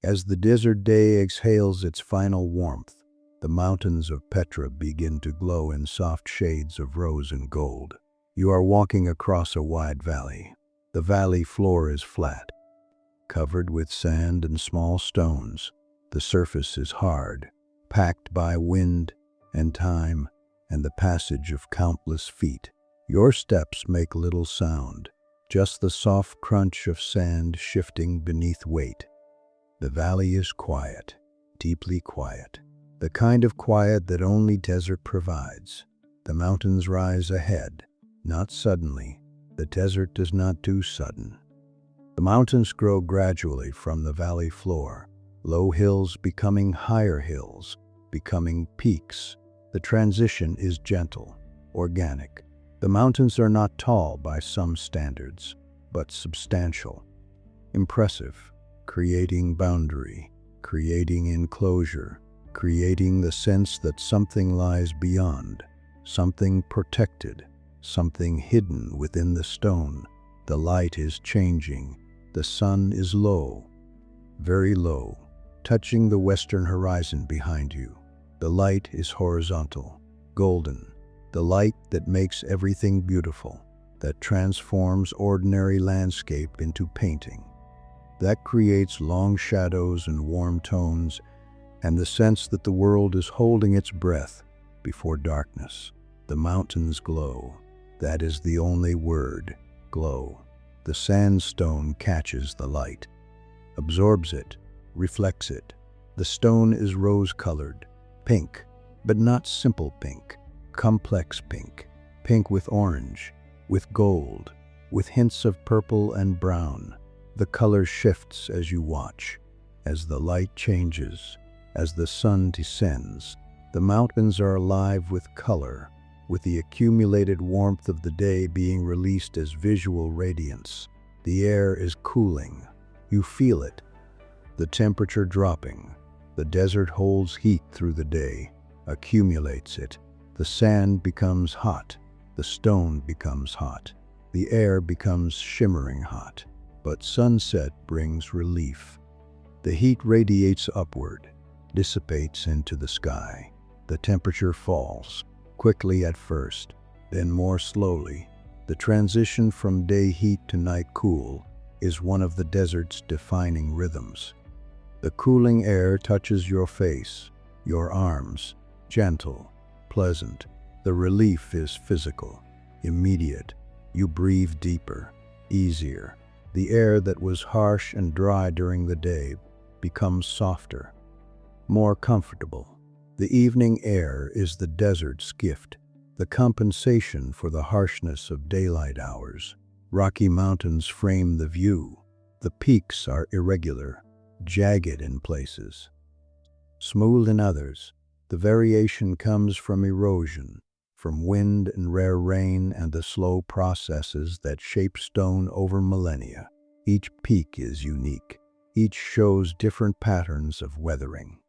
As the desert day exhales its final warmth, the mountains of Petra begin to glow in soft shades of rose and gold. You are walking across a wide valley. The valley floor is flat, covered with sand and small stones. The surface is hard, packed by wind and time and the passage of countless feet. Your steps make little sound, just the soft crunch of sand shifting beneath weight. The valley is quiet, deeply quiet, the kind of quiet that only desert provides. The mountains rise ahead, not suddenly. The desert does not do sudden. The mountains grow gradually from the valley floor, low hills becoming higher hills, becoming peaks. The transition is gentle, organic. The mountains are not tall by some standards, but substantial, impressive, creating boundary, creating enclosure, creating the sense that something lies beyond, something protected, something hidden within the stone. The light is changing. The sun is low, very low, touching the western horizon behind you. The light is horizontal, golden, the light that makes everything beautiful, that transforms ordinary landscape into painting, that creates long shadows and warm tones, and the sense that the world is holding its breath before darkness. The mountains glow. That is the only word, glow. The sandstone catches the light, absorbs it, reflects it. The stone is rose-colored, pink, but not simple pink, complex pink, pink with orange, with gold, with hints of purple and brown. The color shifts as you watch, as the light changes, as the sun descends. The mountains are alive with color, with the accumulated warmth of the day being released as visual radiance. The air is cooling. You feel it. The temperature dropping. The desert holds heat through the day, accumulates it. The sand becomes hot. The stone becomes hot. The air becomes shimmering hot. But sunset brings relief. The heat radiates upward, dissipates into the sky. The temperature falls, quickly at first, then more slowly. The transition from day heat to night cool is one of the desert's defining rhythms. The cooling air touches your face, your arms, gentle, pleasant. The relief is physical, immediate. You breathe deeper, easier. The air that was harsh and dry during the day becomes softer, more comfortable. The evening air is the desert's gift, the compensation for the harshness of daylight hours. Rocky mountains frame the view. The peaks are irregular, jagged in places, smooth in others. The variation comes from erosion, from wind and rare rain and the slow processes that shape stone over millennia. Each peak is unique. Each shows different patterns of weathering,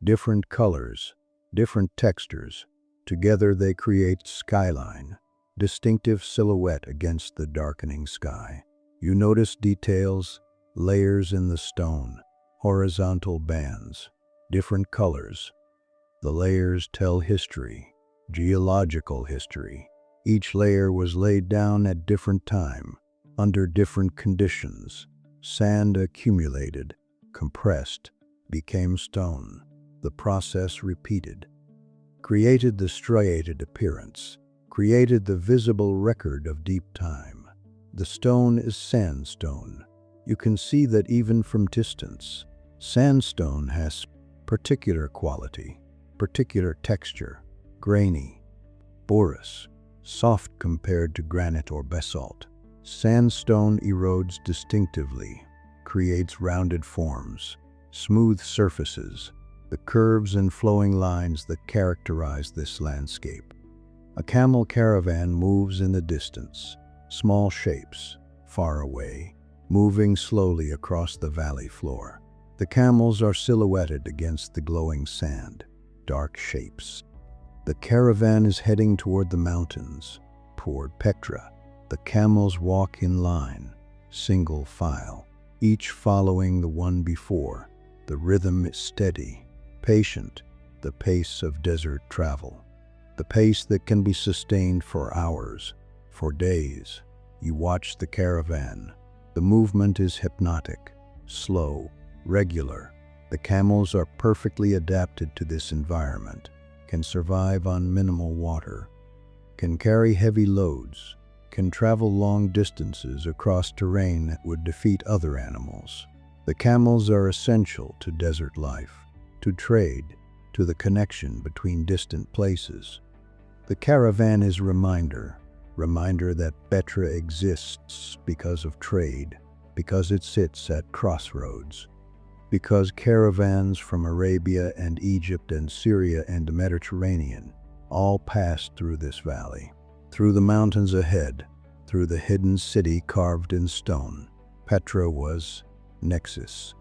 different colors, different textures. Together they create skyline, distinctive silhouette against the darkening sky. You notice details, layers in the stone, horizontal bands, different colors. The layers tell history, geological history. Each layer was laid down at different time, under different conditions. Sand accumulated, compressed, became stone. The process repeated, created the striated appearance, created the visible record of deep time. The stone is sandstone. You can see that even from distance. Sandstone has particular quality, particular texture, grainy, porous, soft compared to granite or basalt. Sandstone erodes distinctively, creates rounded forms, smooth surfaces, the curves and flowing lines that characterize this landscape. A camel caravan moves in the distance, small shapes, far away, moving slowly across the valley floor. The camels are silhouetted against the glowing sand, dark shapes. The caravan is heading toward the mountains, toward Petra. The camels walk in line, single file, each following the one before. The rhythm is steady, patient, the pace of desert travel. The pace that can be sustained for hours, for days. You watch the caravan. The movement is hypnotic, slow, regular. The camels are perfectly adapted to this environment, can survive on minimal water, can carry heavy loads, can travel long distances across terrain that would defeat other animals. The camels are essential to desert life, to trade, to the connection between distant places. The caravan is a reminder that Petra exists because of trade, because it sits at crossroads, because caravans from Arabia and Egypt and Syria and the Mediterranean all passed through this valley, through the mountains ahead, through the hidden city carved in stone. Petra was nexus,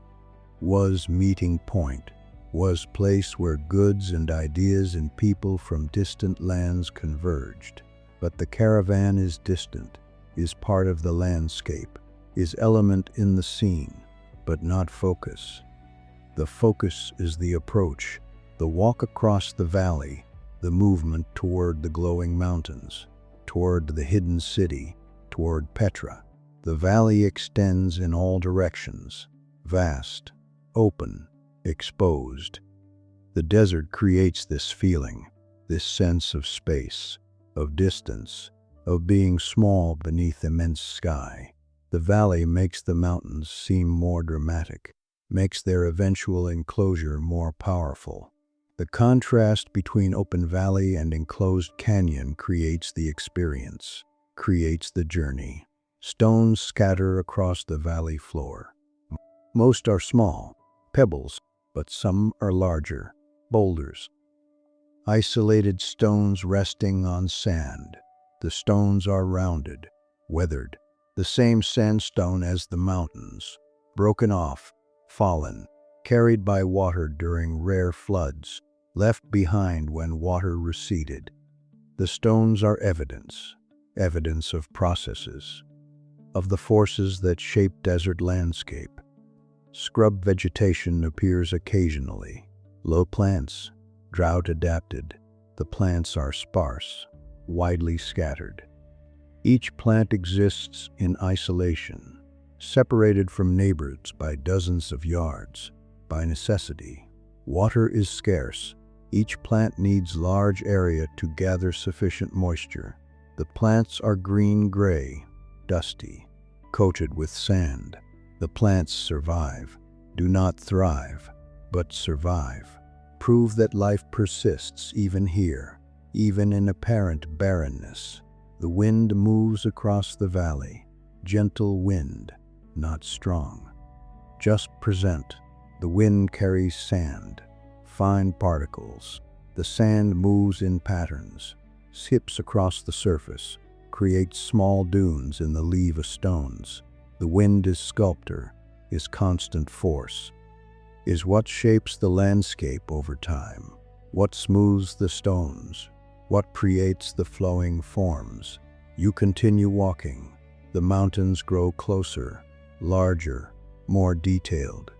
was meeting point, was place where goods and ideas and people from distant lands converged. But the caravan is distant, is part of the landscape, is element in the scene, but not focus. The focus is the approach, the walk across the valley, the movement toward the glowing mountains, toward the hidden city, toward Petra. The valley extends in all directions, vast, open, exposed. The desert creates this feeling, this sense of space, of distance, of being small beneath immense sky. The valley makes the mountains seem more dramatic, makes their eventual enclosure more powerful. The contrast between open valley and enclosed canyon creates the experience, creates the journey. Stones scatter across the valley floor. Most are small, pebbles, but some are larger, boulders. Isolated stones resting on sand. The stones are rounded, weathered, the same sandstone as the mountains, broken off, fallen, carried by water during rare floods, left behind when water receded. The stones are evidence of processes, of the forces that shape desert landscape. Scrub vegetation appears occasionally. Low plants, drought adapted. The plants are sparse, widely scattered. Each plant exists in isolation, separated from neighbors by dozens of yards, by necessity. Water is scarce. Each plant needs large area to gather sufficient moisture. The plants are green-gray, dusty, coated with sand. The plants survive, do not thrive, but survive. Prove that life persists even here, even in apparent barrenness. The wind moves across the valley, gentle wind, not strong. Just present. The wind carries sand, fine particles. The sand moves in patterns, skips across the surface, creates small dunes in the leva stones. The wind is sculptor, is constant force, is what shapes the landscape over time, what smooths the stones, what creates the flowing forms. You continue walking. The mountains grow closer, larger, more detailed.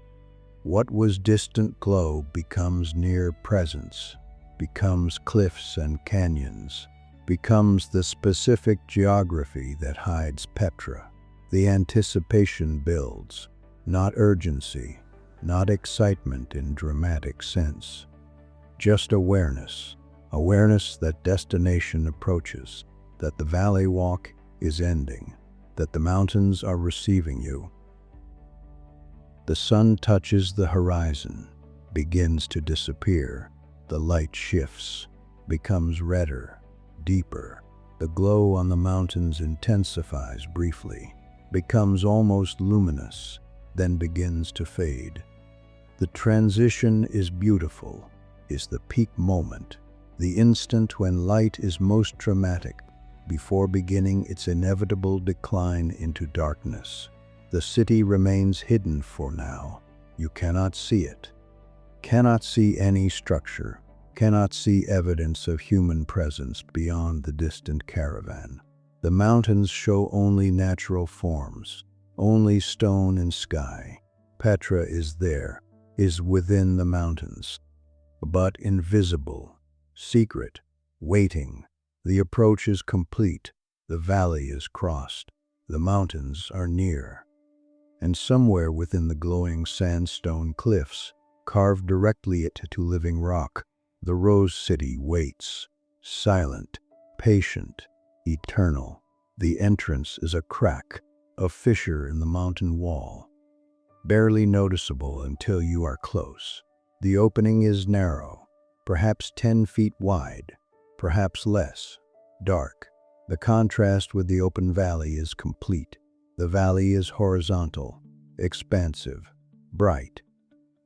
What was distant glow becomes near presence, becomes cliffs and canyons, becomes the specific geography that hides Petra. The anticipation builds, not urgency, not excitement in dramatic sense, just awareness that destination approaches, that the valley walk is ending, that the mountains are receiving you. The sun touches the horizon, begins to disappear. The light shifts, becomes redder, deeper. The glow on the mountains intensifies briefly, becomes almost luminous, then begins to fade. The transition is beautiful, is the peak moment, the instant when light is most dramatic, before beginning its inevitable decline into darkness. The city remains hidden for now. You cannot see it, cannot see any structure, cannot see evidence of human presence beyond the distant caravan. The mountains show only natural forms, only stone and sky. Petra is there, is within the mountains, but invisible, secret, waiting. The approach is complete, the valley is crossed, the mountains are near. And somewhere within the glowing sandstone cliffs, carved directly into living rock, the Rose City waits, silent, patient, eternal. The entrance is a crack, a fissure in the mountain wall, barely noticeable until you are close. The opening is narrow, perhaps 10 feet wide, perhaps less, dark. The contrast with the open valley is complete. The valley is horizontal, expansive, bright.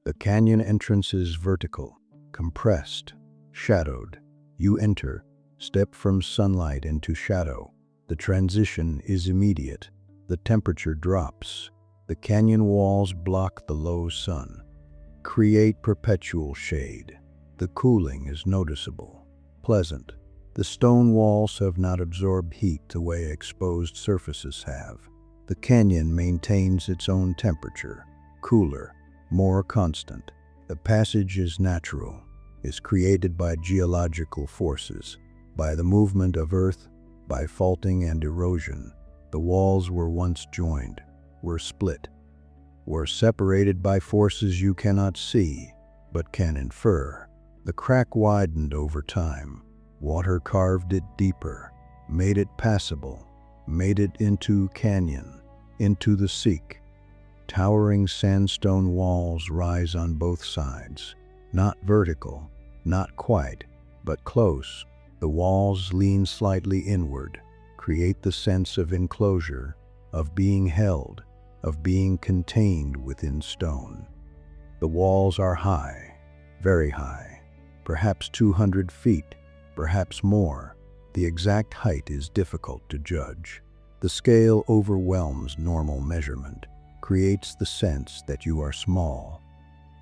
The canyon entrance is vertical, compressed, shadowed. You enter, step from sunlight into shadow. The transition is immediate. The temperature drops. The canyon walls block the low sun, create perpetual shade. The cooling is noticeable, pleasant. The stone walls have not absorbed heat the way exposed surfaces have. The canyon maintains its own temperature, cooler, more constant. The passage is natural, is created by geological forces, by the movement of earth, by faulting and erosion. The walls were once joined, were split, were separated by forces you cannot see, but can infer. The crack widened over time. Water carved it deeper, made it passable, made it into canyon, into the Seek. Towering sandstone walls rise on both sides, not vertical, not quite, but close. The walls lean slightly inward, create the sense of enclosure, of being held, of being contained within stone. The walls are high, very high, perhaps 200 feet, perhaps more. The exact height is difficult to judge. The scale overwhelms normal measurement, creates the sense that you are small,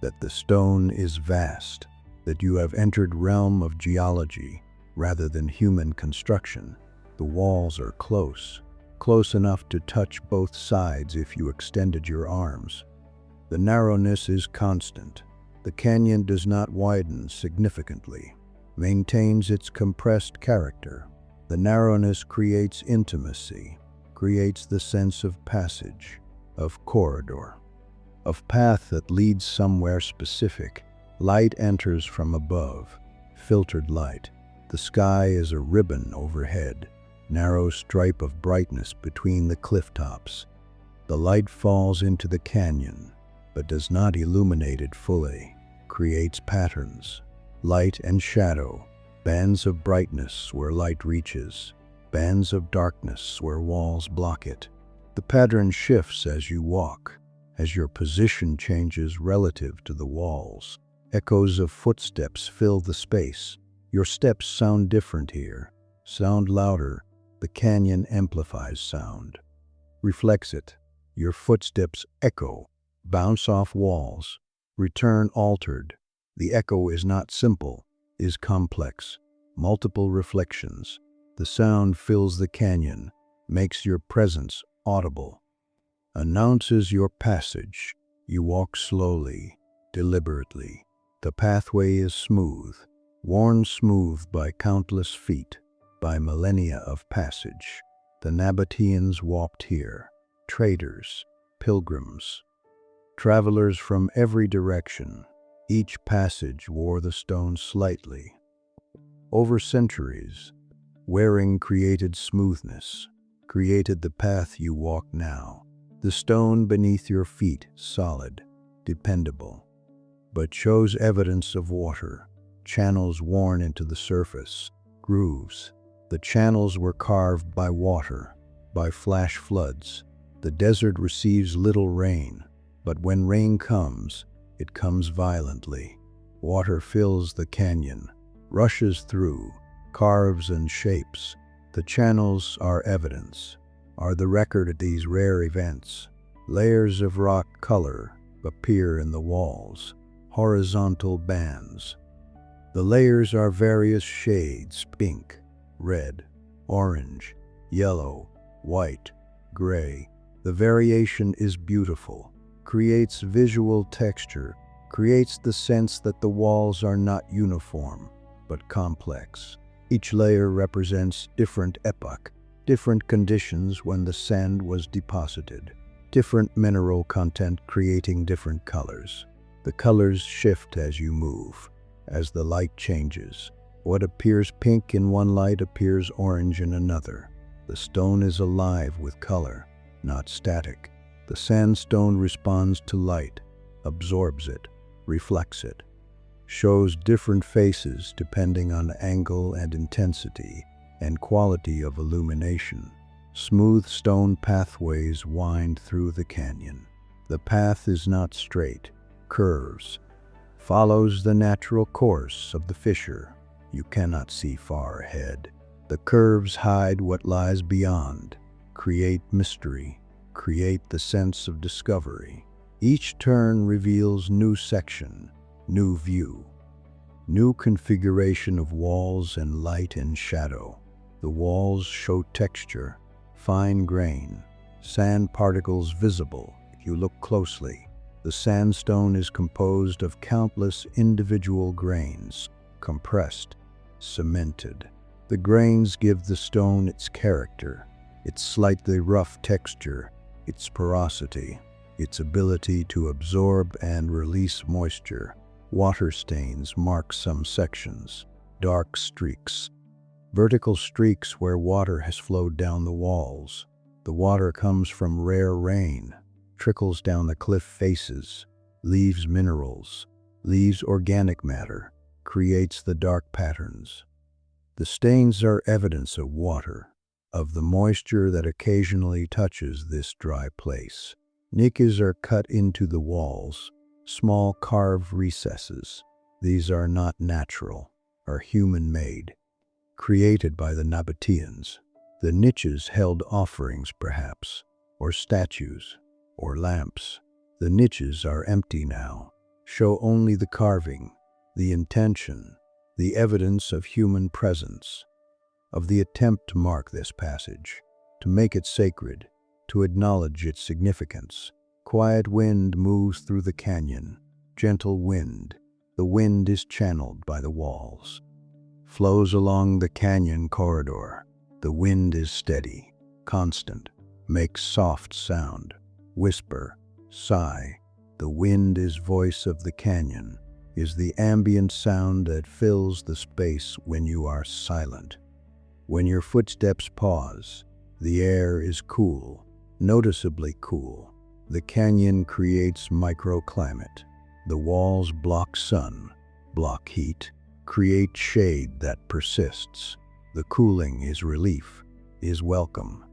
that the stone is vast, that you have entered realm of geology rather than human construction. The walls are close, close enough to touch both sides if you extended your arms. The narrowness is constant. The canyon does not widen significantly, maintains its compressed character. The narrowness creates intimacy, creates the sense of passage, of corridor, of path that leads somewhere specific. Light enters from above, filtered light. The sky is a ribbon overhead, narrow stripe of brightness between the cliff tops. The light falls into the canyon, but does not illuminate it fully, creates patterns, light and shadow, bands of brightness where light reaches, bands of darkness where walls block it. The pattern shifts as you walk, as your position changes relative to the walls. Echoes of footsteps fill the space. Your steps sound different here, sound louder. The canyon amplifies sound, reflects it. Your footsteps echo, bounce off walls, return altered. The echo is not simple, is complex, multiple reflections. The sound fills the canyon, makes your presence audible, announces your passage. You walk slowly, deliberately. The pathway is smooth, worn smooth by countless feet, by millennia of passage. The Nabataeans walked here, traders, pilgrims, travelers from every direction. Each passage wore the stone slightly. Over centuries, wearing created smoothness, created the path you walk now. The stone beneath your feet solid, dependable, but shows evidence of water, channels worn into the surface, grooves. The channels were carved by water, by flash floods. The desert receives little rain, but when rain comes, it comes violently. Water fills the canyon, rushes through, carves and shapes. The channels are evidence, are the record of these rare events. Layers of rock color appear in the walls, horizontal bands. The layers are various shades: pink, red, orange, yellow, white, gray. The variation is beautiful, creates visual texture, creates the sense that the walls are not uniform, but complex. Each layer represents different epoch, different conditions when the sand was deposited, different mineral content creating different colors. The colors shift as you move, as the light changes. What appears pink in one light appears orange in another. The stone is alive with color, not static. The sandstone responds to light, absorbs it, reflects it, shows different faces depending on angle and intensity and quality of illumination. Smooth stone pathways wind through the canyon. The path is not straight, curves, follows the natural course of the fissure. You cannot see far ahead. The curves hide what lies beyond, create mystery, create the sense of discovery. Each turn reveals new section, new view, new configuration of walls and light and shadow. The walls show texture, fine grain, sand particles visible if you look closely. The sandstone is composed of countless individual grains, compressed, cemented. The grains give the stone its character, its slightly rough texture, its porosity, its ability to absorb and release moisture. Water stains mark some sections, dark streaks, vertical streaks where water has flowed down the walls. The water comes from rare rain, trickles down the cliff faces, leaves minerals, leaves organic matter, creates the dark patterns. The stains are evidence of water, of the moisture that occasionally touches this dry place. Niches are cut into the walls, small carved recesses. These are not natural, are human-made, created by the Nabataeans. The niches held offerings perhaps, or statues, or lamps. The niches are empty now, show only the carving, the intention, the evidence of human presence, of the attempt to mark this passage, to make it sacred, to acknowledge its significance. Quiet wind moves through the canyon, gentle wind. The wind is channeled by the walls, flows along the canyon corridor. The wind is steady, constant, makes soft sound, whisper, sigh. The wind is voice of the canyon, is the ambient sound that fills the space when you are silent. When your footsteps pause, the air is cool, noticeably cool. The canyon creates microclimate. The walls block sun, block heat, create shade that persists. The cooling is relief, is welcome,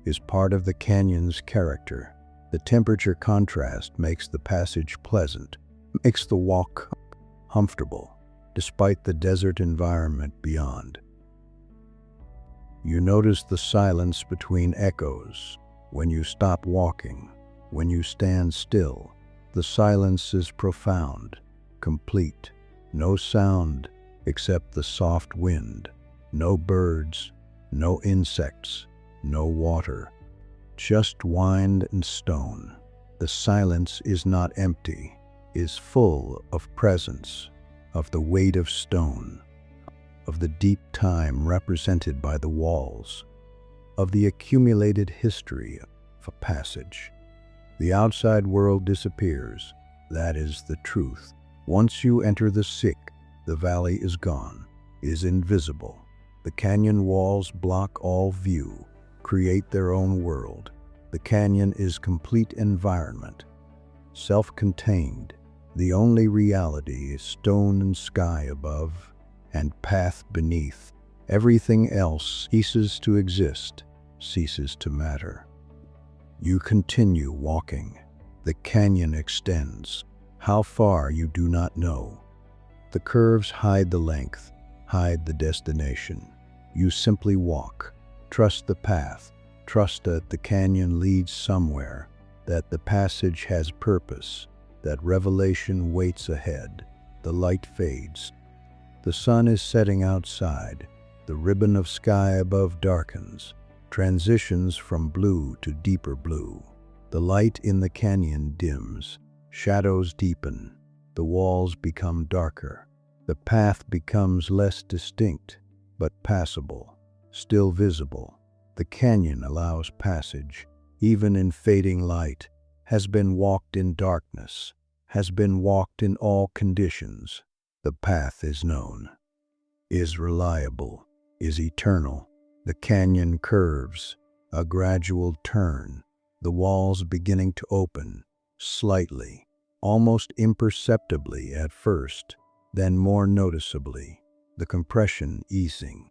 is part of the canyon's character. The temperature contrast makes the passage pleasant, makes the walk comfortable, despite the desert environment beyond. You notice the silence between echoes. When you stop walking, when you stand still, the silence is profound, complete. No sound except the soft wind, no birds, no insects, no water, just wind and stone. The silence is not empty, is full of presence, of the weight of stone, of the deep time represented by the walls, of the accumulated history of a passage. The outside world disappears. That is the truth. Once you enter the sick, the valley is gone, is invisible. The canyon walls block all view, create their own world. The canyon is complete environment, self-contained. The only reality is stone and sky above, and path beneath. Everything else ceases to exist, ceases to matter. You continue walking. The canyon extends. How far you do not know. The curves hide the length, hide the destination. You simply walk. Trust the path. Trust that the canyon leads somewhere, that the passage has purpose, that revelation waits ahead. The light fades. The sun is setting outside. The ribbon of sky above darkens, transitions from blue to deeper blue. The light in the canyon dims. Shadows deepen. The walls become darker. The path becomes less distinct, but passable, still visible. The canyon allows passage, even in fading light, has been walked in darkness, has been walked in all conditions. The path is known, is reliable, is eternal. The canyon curves, a gradual turn, the walls beginning to open, slightly, almost imperceptibly at first, then more noticeably, the compression easing.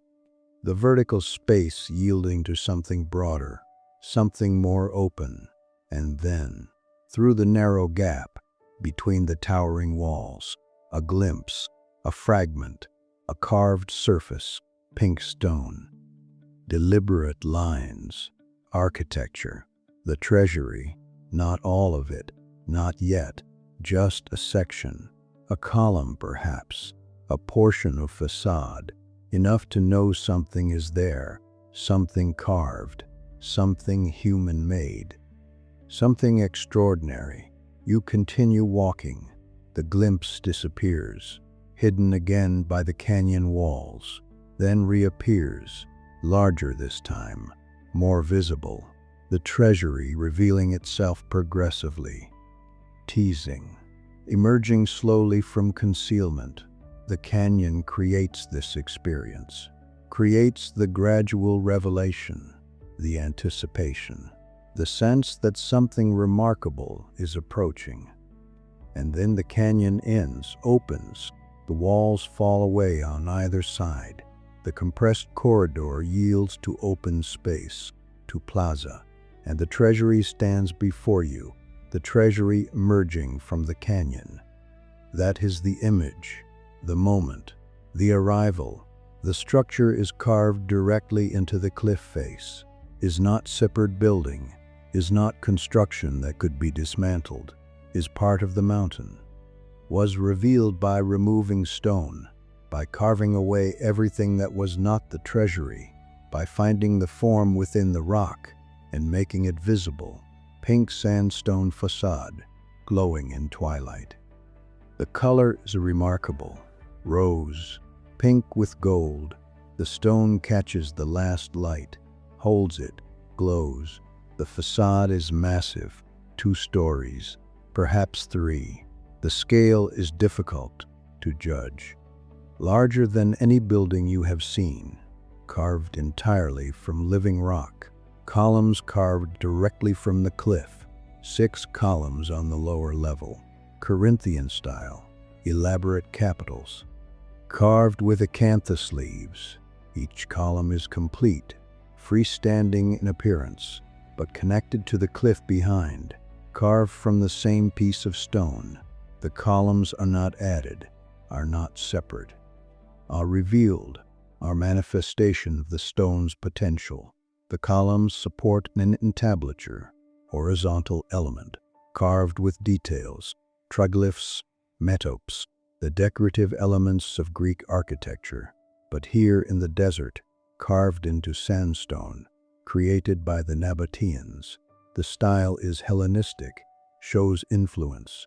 The vertical space yielding to something broader, something more open, and then, through the narrow gap between the towering walls, a glimpse, a fragment, a carved surface, pink stone. Deliberate lines, architecture, the treasury, not all of it, not yet, just a section, a column perhaps, a portion of facade, enough to know something is there, something carved, something human-made, something extraordinary. You continue walking. The glimpse disappears, hidden again by the canyon walls, then reappears, larger this time, more visible, the treasury revealing itself progressively, teasing, emerging slowly from concealment. The canyon creates this experience, creates the gradual revelation, the anticipation, the sense that something remarkable is approaching. And then the canyon ends, opens, the walls fall away on either side. The compressed corridor yields to open space, to plaza, and the treasury stands before you, the treasury emerging from the canyon. That is the image, the moment, the arrival. The structure is carved directly into the cliff face, is not separate building, is not construction that could be dismantled, is part of the mountain, was revealed by removing stone, by carving away everything that was not the treasury, by finding the form within the rock and making it visible. Pink sandstone facade, glowing in twilight. The color is remarkable, rose, pink with gold. The stone catches the last light, holds it, glows. The facade is massive, 2 stories, perhaps 3. The scale is difficult to judge. Larger than any building you have seen, carved entirely from living rock. Columns carved directly from the cliff, 6 columns on the lower level, Corinthian style, elaborate capitals. Carved with acanthus leaves, each column is complete, freestanding in appearance, but connected to the cliff behind, carved from the same piece of stone. The columns are not added, are not separate, are revealed, are manifestation of the stone's potential. The columns support an entablature, horizontal element, carved with details, triglyphs, metopes, the decorative elements of Greek architecture, but here in the desert, carved into sandstone, created by the Nabataeans. The style is Hellenistic, shows influence,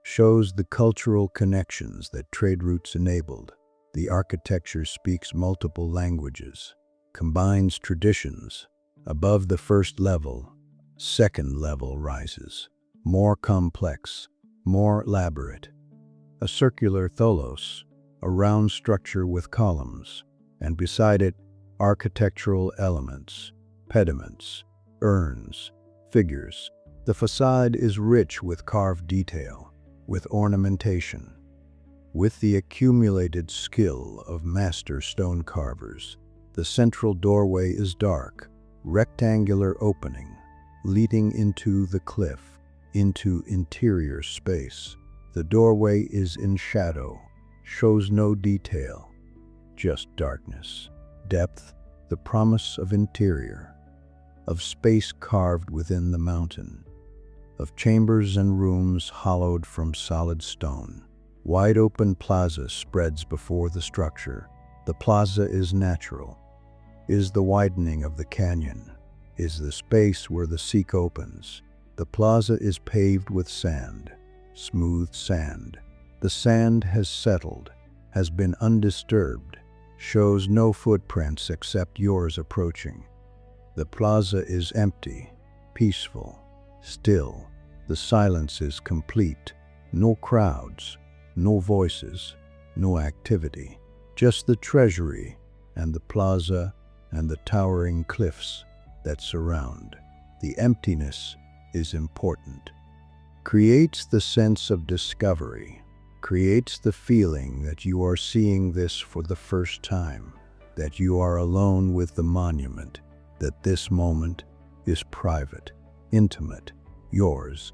shows the cultural connections that trade routes enabled. The architecture speaks multiple languages, combines traditions. Above the first level, second level rises, more complex, more elaborate. A circular tholos, a round structure with columns, and beside it, architectural elements, pediments, urns, figures. The facade is rich with carved detail, with ornamentation, with the accumulated skill of master stone carvers. The central doorway is dark, rectangular opening, leading into the cliff, into interior space. The doorway is in shadow, shows no detail, just darkness, depth, the promise of interior, of space carved within the mountain, of chambers and rooms hollowed from solid stone. Wide open plaza spreads before the structure. The plaza is natural, is the widening of the canyon, is the space where the seek opens. The plaza is paved with sand, smooth sand, The sand has settled, has been undisturbed, shows no footprints except yours approaching. The plaza is empty, peaceful, still. The silence is complete. No crowds, no voices, no activity. Just the treasury and the plaza and the towering cliffs that surround. The emptiness is important. Creates the sense of discovery. Creates the feeling that you are seeing this for the first time, that you are alone with the monument, that this moment is private, intimate, yours.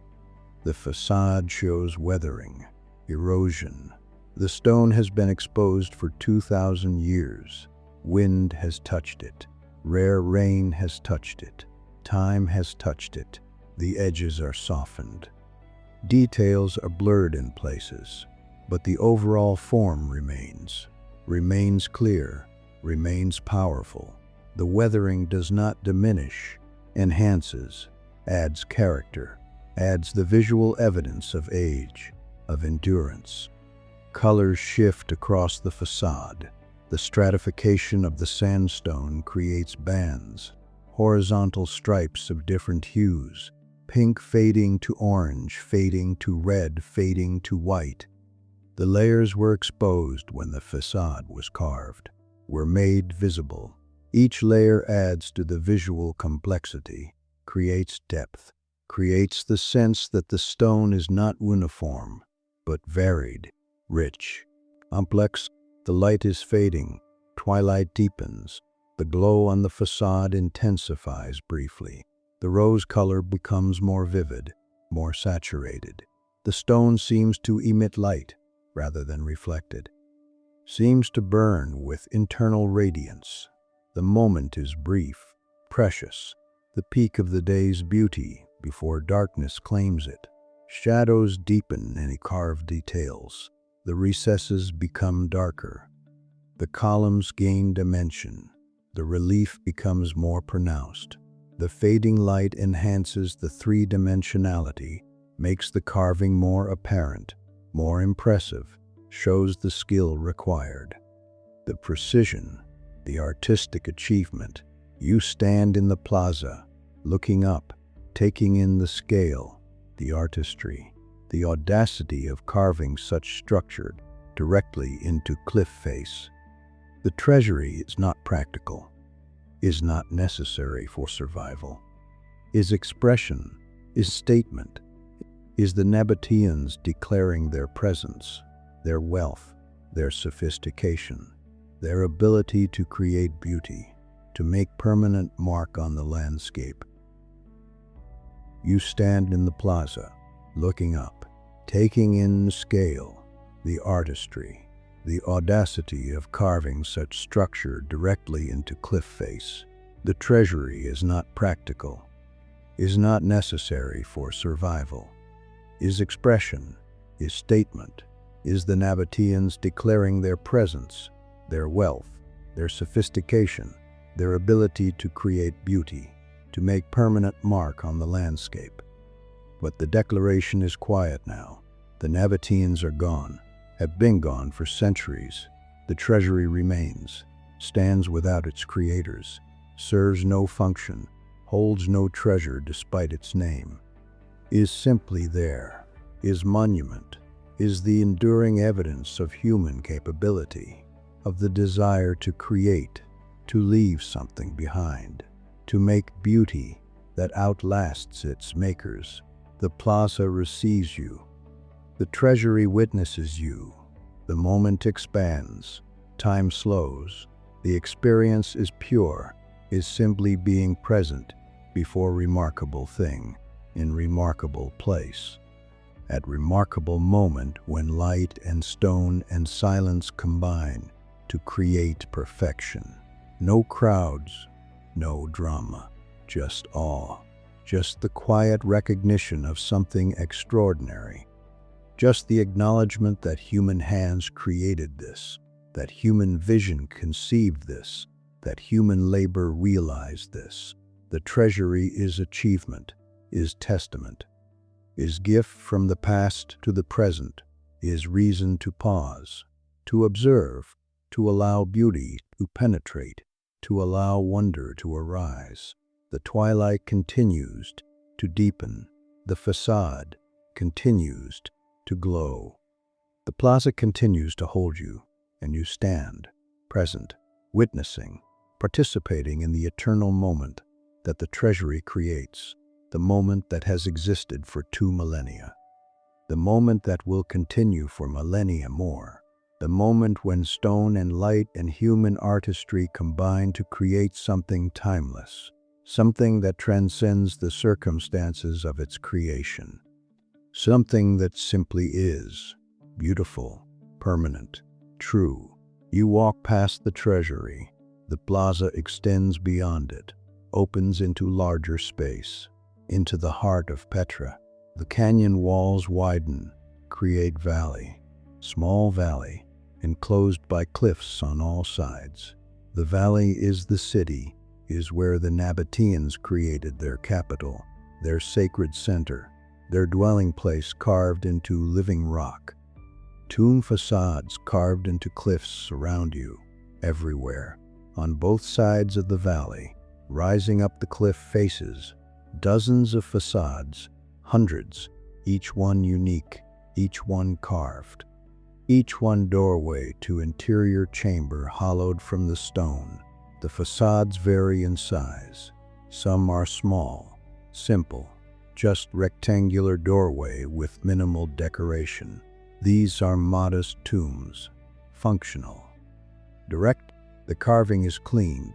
The facade shows weathering, erosion. The stone has been exposed for 2,000 years. Wind has touched it. Rare rain has touched it. Time has touched it. The edges are softened. Details are blurred in places, but the overall form remains clear, remains powerful. The weathering does not diminish, enhances, adds character, adds the visual evidence of age, of endurance. Colors shift across the facade. The stratification of the sandstone creates bands, horizontal stripes of different hues, pink fading to orange, fading to red, fading to white. The layers were exposed when the facade was carved, were made visible. Each layer adds to the visual complexity, creates depth, creates the sense that the stone is not uniform, but varied, rich, complex. The light is fading, twilight deepens, the glow on the facade intensifies briefly. The rose color becomes more vivid, more saturated. The stone seems to emit light rather than reflect it, seems to burn with internal radiance. The moment is brief, precious, the peak of the day's beauty before darkness claims it. Shadows deepen in carved details. The recesses become darker. The columns gain dimension. The relief becomes more pronounced. The fading light enhances the three-dimensionality, makes the carving more apparent, more impressive, shows the skill required. The precision, the artistic achievement. You stand in the plaza, looking up, taking in the scale, the artistry, the audacity of carving such structure directly into cliff face. The treasury is not practical, is not necessary for survival, is expression, is statement, is the Nabataeans declaring their presence, their wealth, their sophistication, their ability to create beauty, to make permanent mark on the landscape. You stand in the plaza, looking up, taking in the scale, the artistry, the audacity of carving such structure directly into cliff face. The treasury is not practical, is not necessary for survival, is expression, is statement, is the Nabataeans declaring their presence, their wealth, their sophistication, their ability to create beauty, to make permanent mark on the landscape. But the declaration is quiet now. The Nabataeans are gone, have been gone for centuries. The treasury remains, stands without its creators, serves no function, holds no treasure despite its name, is simply there, is monument, is the enduring evidence of human capability, of the desire to create, to leave something behind, to make beauty that outlasts its makers. The plaza receives you. The treasury witnesses you. The moment expands. Time slows. The experience is pure, is simply being present before remarkable thing, in remarkable place. At remarkable moment when light and stone and silence combine to create perfection. No crowds, no drama, just awe, just the quiet recognition of something extraordinary, just the acknowledgement that human hands created this, that human vision conceived this, that human labor realized this. The treasury is achievement, is testament, is gift from the past to the present, is reason to pause, to observe, to allow beauty to penetrate, to allow wonder to arise. The twilight continues to deepen. The facade continues to glow. The plaza continues to hold you, and you stand, present, witnessing, participating in the eternal moment that the Treasury creates, the moment that has existed for 2 millennia, the moment that will continue for millennia more, the moment when stone and light and human artistry combine to create something timeless, something that transcends the circumstances of its creation, something that simply is, beautiful, permanent, true. You walk past the Treasury. The plaza extends beyond it, opens into larger space, into the heart of Petra. The canyon walls widen, create valley, small valley, enclosed by cliffs on all sides. The valley is the city, is where the Nabataeans created their capital, their sacred center, their dwelling place carved into living rock. Tomb facades carved into cliffs around you, everywhere, on both sides of the valley, rising up the cliff faces, dozens of facades, hundreds, each one unique, each one carved, each one doorway to interior chamber hollowed from the stone. The facades vary in size. Some are small, simple, just rectangular doorway with minimal decoration. These are modest tombs, functional. Direct, the carving is clean,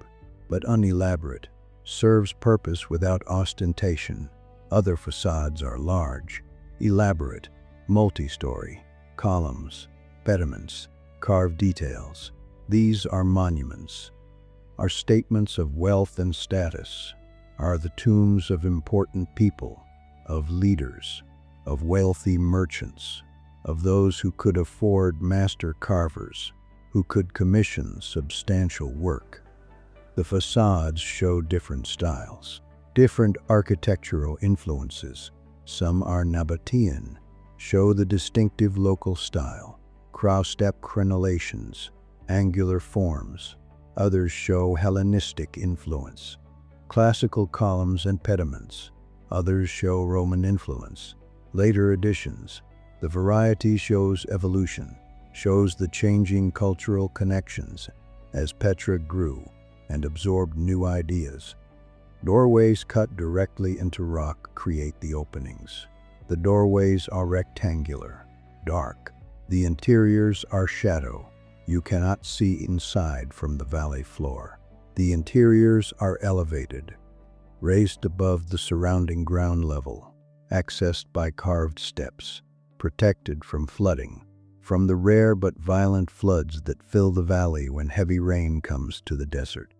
but unelaborate, serves purpose without ostentation. Other facades are large, elaborate, multi-story, columns, pediments, carved details. These are monuments, are statements of wealth and status, are the tombs of important people, of leaders, of wealthy merchants, of those who could afford master carvers, who could commission substantial work. The facades show different styles, different architectural influences. Some are Nabataean, show the distinctive local style, cross-step crenellations, angular forms. Others show Hellenistic influence, classical columns and pediments. Others show Roman influence, later additions. The variety shows evolution, shows the changing cultural connections as Petra grew and absorbed new ideas. Doorways cut directly into rock create the openings. The doorways are rectangular, dark. The interiors are shadow. You cannot see inside from the valley floor. The interiors are elevated, raised above the surrounding ground level, accessed by carved steps, protected from flooding, from the rare but violent floods that fill the valley when heavy rain comes to the desert.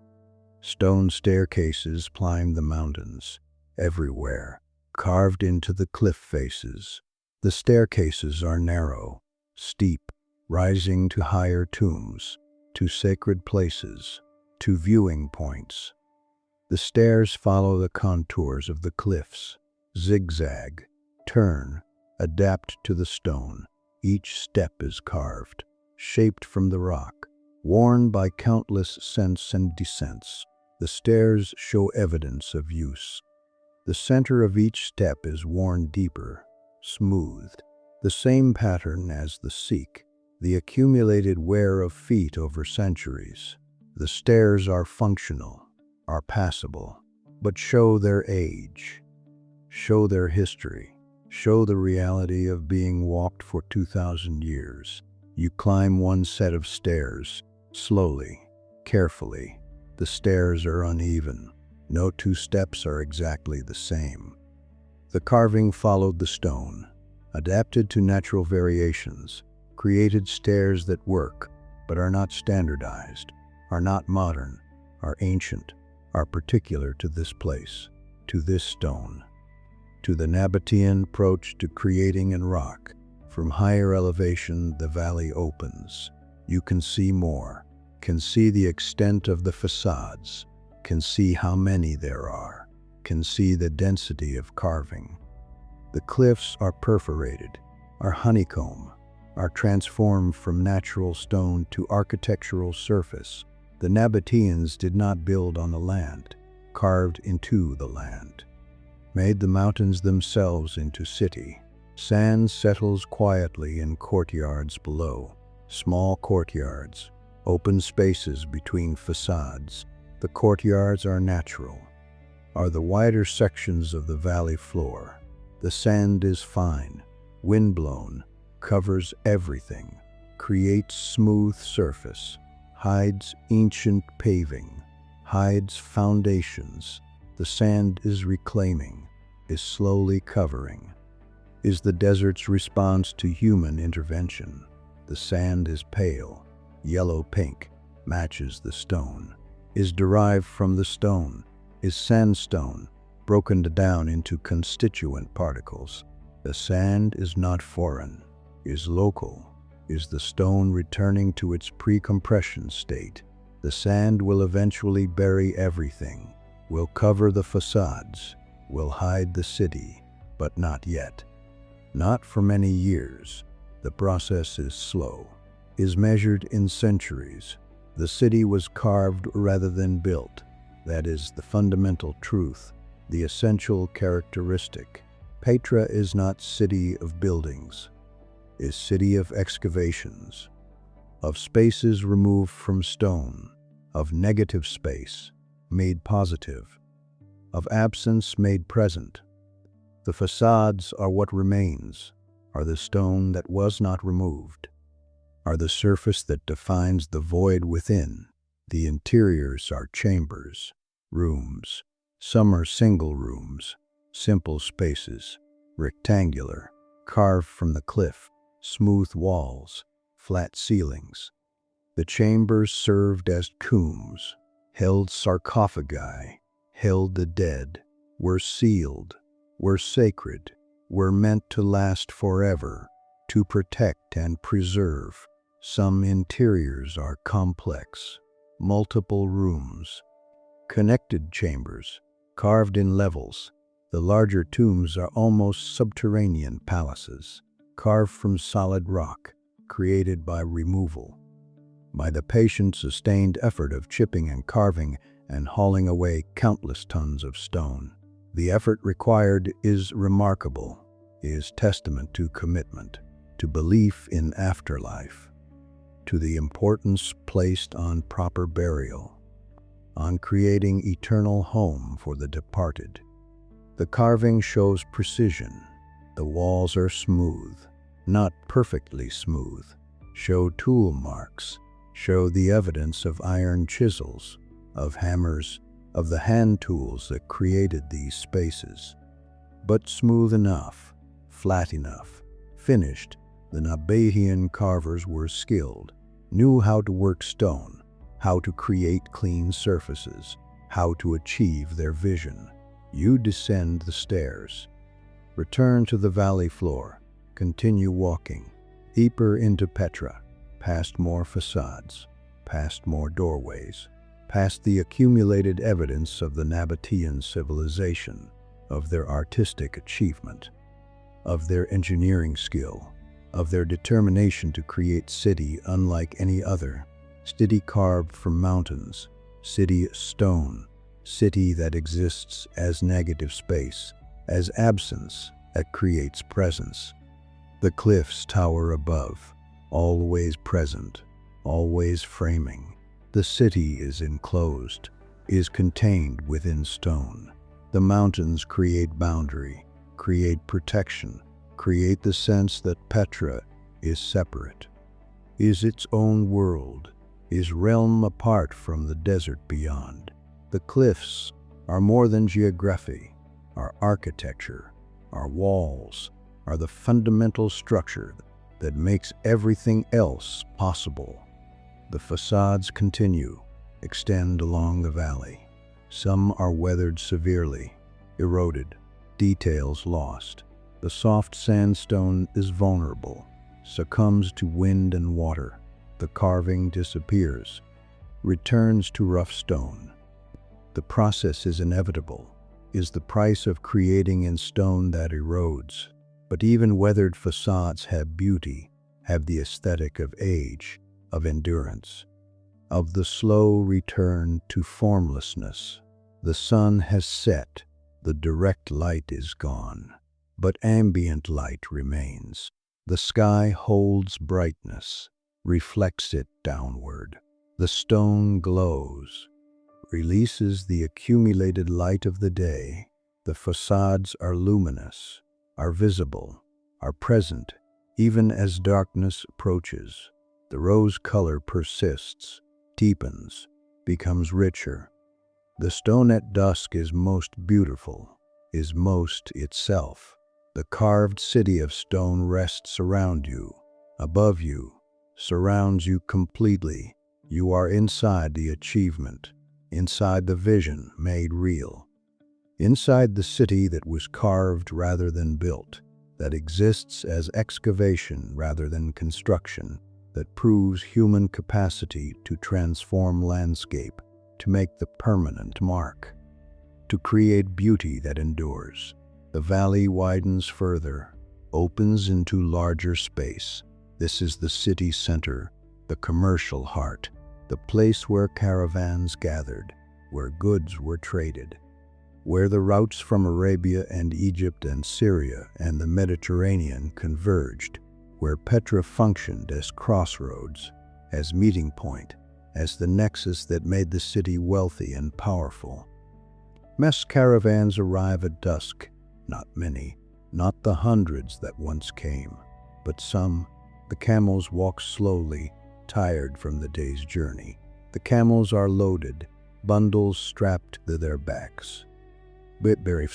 Stone staircases climb the mountains, everywhere, carved into the cliff faces. The staircases are narrow, steep, rising to higher tombs, to sacred places, to viewing points. The stairs follow the contours of the cliffs, zigzag, turn, adapt to the stone. Each step is carved, shaped from the rock, worn by countless ascents and descents. The stairs show evidence of use. The center of each step is worn deeper, smoothed, the same pattern as the seek, the accumulated wear of feet over centuries. The stairs are functional, are passable, but show their age, show their history, show the reality of being walked for 2,000 years. You climb one set of stairs, slowly, carefully. The stairs are uneven. No two steps are exactly the same. The carving followed the stone, adapted to natural variations, created stairs that work, but are not standardized, are not modern, are ancient, are particular to this place, to this stone. To the Nabataean approach to creating in rock, from higher elevation the valley opens. You can see more, can see the extent of the facades, can see how many there are, can see the density of carving. The cliffs are perforated, are honeycomb, are transformed from natural stone to architectural surface. The Nabataeans did not build on the land, carved into the land, made the mountains themselves into city. Sand settles quietly in courtyards below, small courtyards, open spaces between facades. The courtyards are natural, are the wider sections of the valley floor. The sand is fine, windblown, covers everything, creates smooth surface, hides ancient paving, hides foundations. The sand is reclaiming, is slowly covering. Is the desert's response to human intervention. The sand is pale, yellow-pink, matches the stone. Is derived from the stone. Is sandstone, broken down into constituent particles. The sand is not foreign, is local. Is the stone returning to its pre-compression state. The sand will eventually bury everything, will cover the facades, will hide the city, but not yet. Not for many years. The process is slow, is measured in centuries. The city was carved rather than built. That is the fundamental truth, the essential characteristic. Petra is not city of buildings, is city of excavations, of spaces removed from stone, of negative space made positive, of absence made present. The facades are what remains, are the stone that was not removed, are the surface that defines the void within. The interiors are chambers, rooms. Some are single rooms, simple spaces, rectangular, carved from the cliff, smooth walls, flat ceilings. The chambers served as tombs, held sarcophagi, held the dead, were sealed, were sacred, were meant to last forever, to protect and preserve. Some interiors are complex, multiple rooms, connected chambers, carved in levels. The larger tombs are almost subterranean palaces, carved from solid rock, created by removal, by the patient, sustained effort of chipping and carving and hauling away countless tons of stone. The effort required is remarkable, is testament to commitment, to belief in afterlife, to the importance placed on proper burial, on creating eternal home for the departed. The carving shows precision. The walls are smooth, not perfectly smooth, show tool marks, show the evidence of iron chisels, of hammers, of the hand tools that created these spaces. But smooth enough, flat enough, finished. The Nabataean carvers were skilled, knew how to work stone, how to create clean surfaces, how to achieve their vision. You descend the stairs, return to the valley floor, continue walking, deeper into Petra, past more facades, past more doorways, past the accumulated evidence of the Nabataean civilization, of their artistic achievement, of their engineering skill, of their determination to create city unlike any other, city carved from mountains, city stone, city that exists as negative space, as absence that creates presence. The cliffs tower above, always present, always framing. The city is enclosed, is contained within stone. The mountains create boundary, create protection, create the sense that Petra is separate, is its own world, is realm apart from the desert beyond. The cliffs are more than geography, are architecture, are walls, are the fundamental structure that makes everything else possible. The facades continue, extend along the valley. Some are weathered severely, eroded, details lost. The soft sandstone is vulnerable, succumbs to wind and water. The carving disappears, returns to rough stone. The process is inevitable, is the price of creating in stone that erodes. But even weathered facades have beauty, have the aesthetic of age, of endurance, of the slow return to formlessness. The sun has set, the direct light is gone, but ambient light remains. The sky holds brightness, reflects it downward. The stone glows, releases the accumulated light of the day. The facades are luminous, are visible, are present, even as darkness approaches. The rose color persists, deepens, becomes richer. The stone at dusk is most beautiful, is most itself. The carved city of stone rests around you, above you, surrounds you completely. You are inside the achievement, inside the vision made real, inside the city that was carved rather than built, that exists as excavation rather than construction, that proves human capacity to transform landscape, to make the permanent mark, to create beauty that endures. The valley widens further, opens into larger space. This is the city center, the commercial heart, the place where caravans gathered, where goods were traded, where the routes from Arabia and Egypt and Syria and the Mediterranean converged, where Petra functioned as crossroads, as meeting point, as the nexus that made the city wealthy and powerful. Mess caravans arrive at dusk, not many, not the hundreds that once came, but some. The camels walk slowly, tired from the day's journey. The camels are loaded, bundles strapped to their backs. Bitberry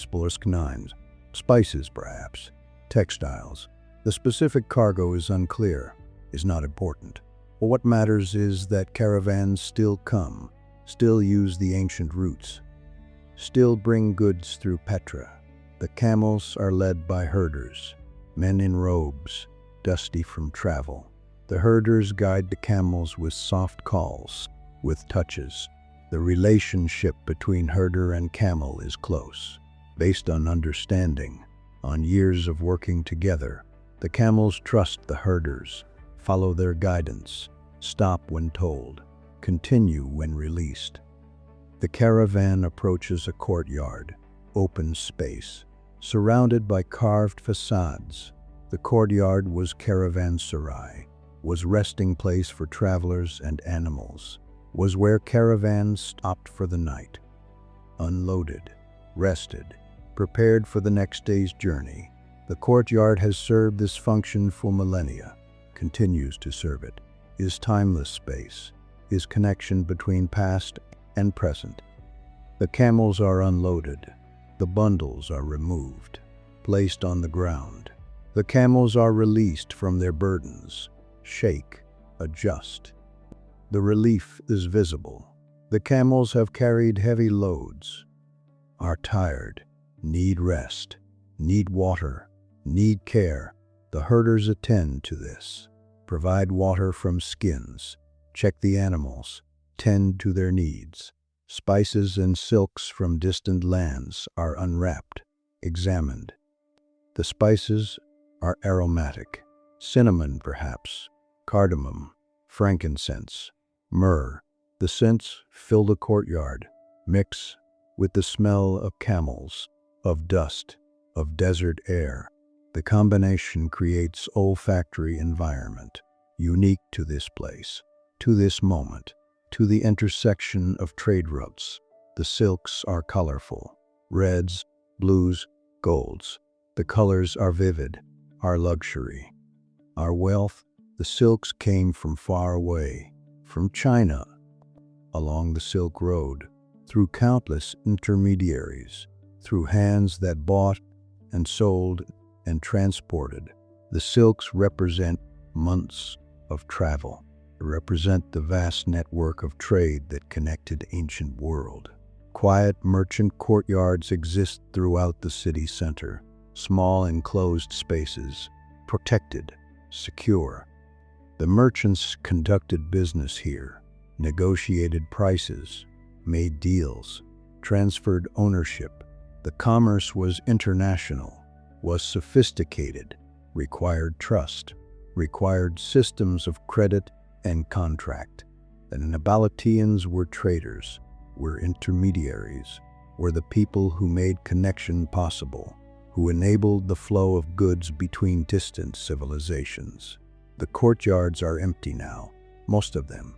knives, spices perhaps, textiles. The specific cargo is unclear, is not important. But what matters is that caravans still come, still use the ancient routes, still bring goods through Petra. The camels are led by herders, men in robes, dusty from travel. The herders guide the camels with soft calls, with touches. The relationship between herder and camel is close, based on understanding, on years of working together. The camels trust the herders, follow their guidance, stop when told, continue when released. The caravan approaches a courtyard, open space, surrounded by carved facades. The courtyard was caravanserai, was resting place for travelers and animals, was where caravans stopped for the night, unloaded, rested, prepared for the next day's journey. The courtyard has served this function for millennia, continues to serve it, is timeless space, is connection between past and present. The camels are unloaded, the bundles are removed, placed on the ground. The camels are released from their burdens, shake, adjust. The relief is visible. The camels have carried heavy loads, are tired, need rest, need water, need care. The herders attend to this, provide water from skins, check the animals, tend to their needs. Spices and silks from distant lands are unwrapped, examined. The spices are aromatic, cinnamon perhaps, cardamom, frankincense, myrrh. The scents fill the courtyard, mix with the smell of camels, of dust, of desert air. The combination creates olfactory environment, unique to this place, to this moment, to the intersection of trade routes. The silks are colorful, reds, blues, golds. The colors are vivid, our luxury, our wealth. The silks came from far away, from China, along the Silk Road, through countless intermediaries, through hands that bought and sold and transported. The silks represent months of travel. They represent the vast network of trade that connected ancient world. Quiet merchant courtyards exist throughout the city center, small enclosed spaces, protected, secure. The merchants conducted business here, negotiated prices, made deals, transferred ownership. The commerce was international, was sophisticated, required trust. required systems of credit and contract. The Nabataeans were traders, were intermediaries, were the people who made connection possible, who enabled the flow of goods between distant civilizations. The courtyards are empty now, most of them.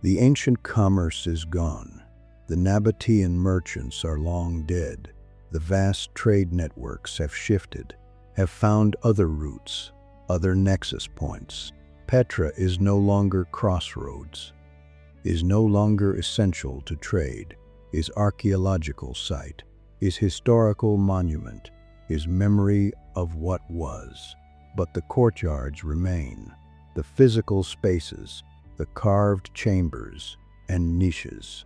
The ancient commerce is gone. The Nabataean merchants are long dead. The vast trade networks have shifted, have found other routes, other nexus points. Petra is no longer crossroads, is no longer essential to trade, is archaeological site, is historical monument, is memory of what was. But the courtyards remain, the physical spaces, the carved chambers and niches,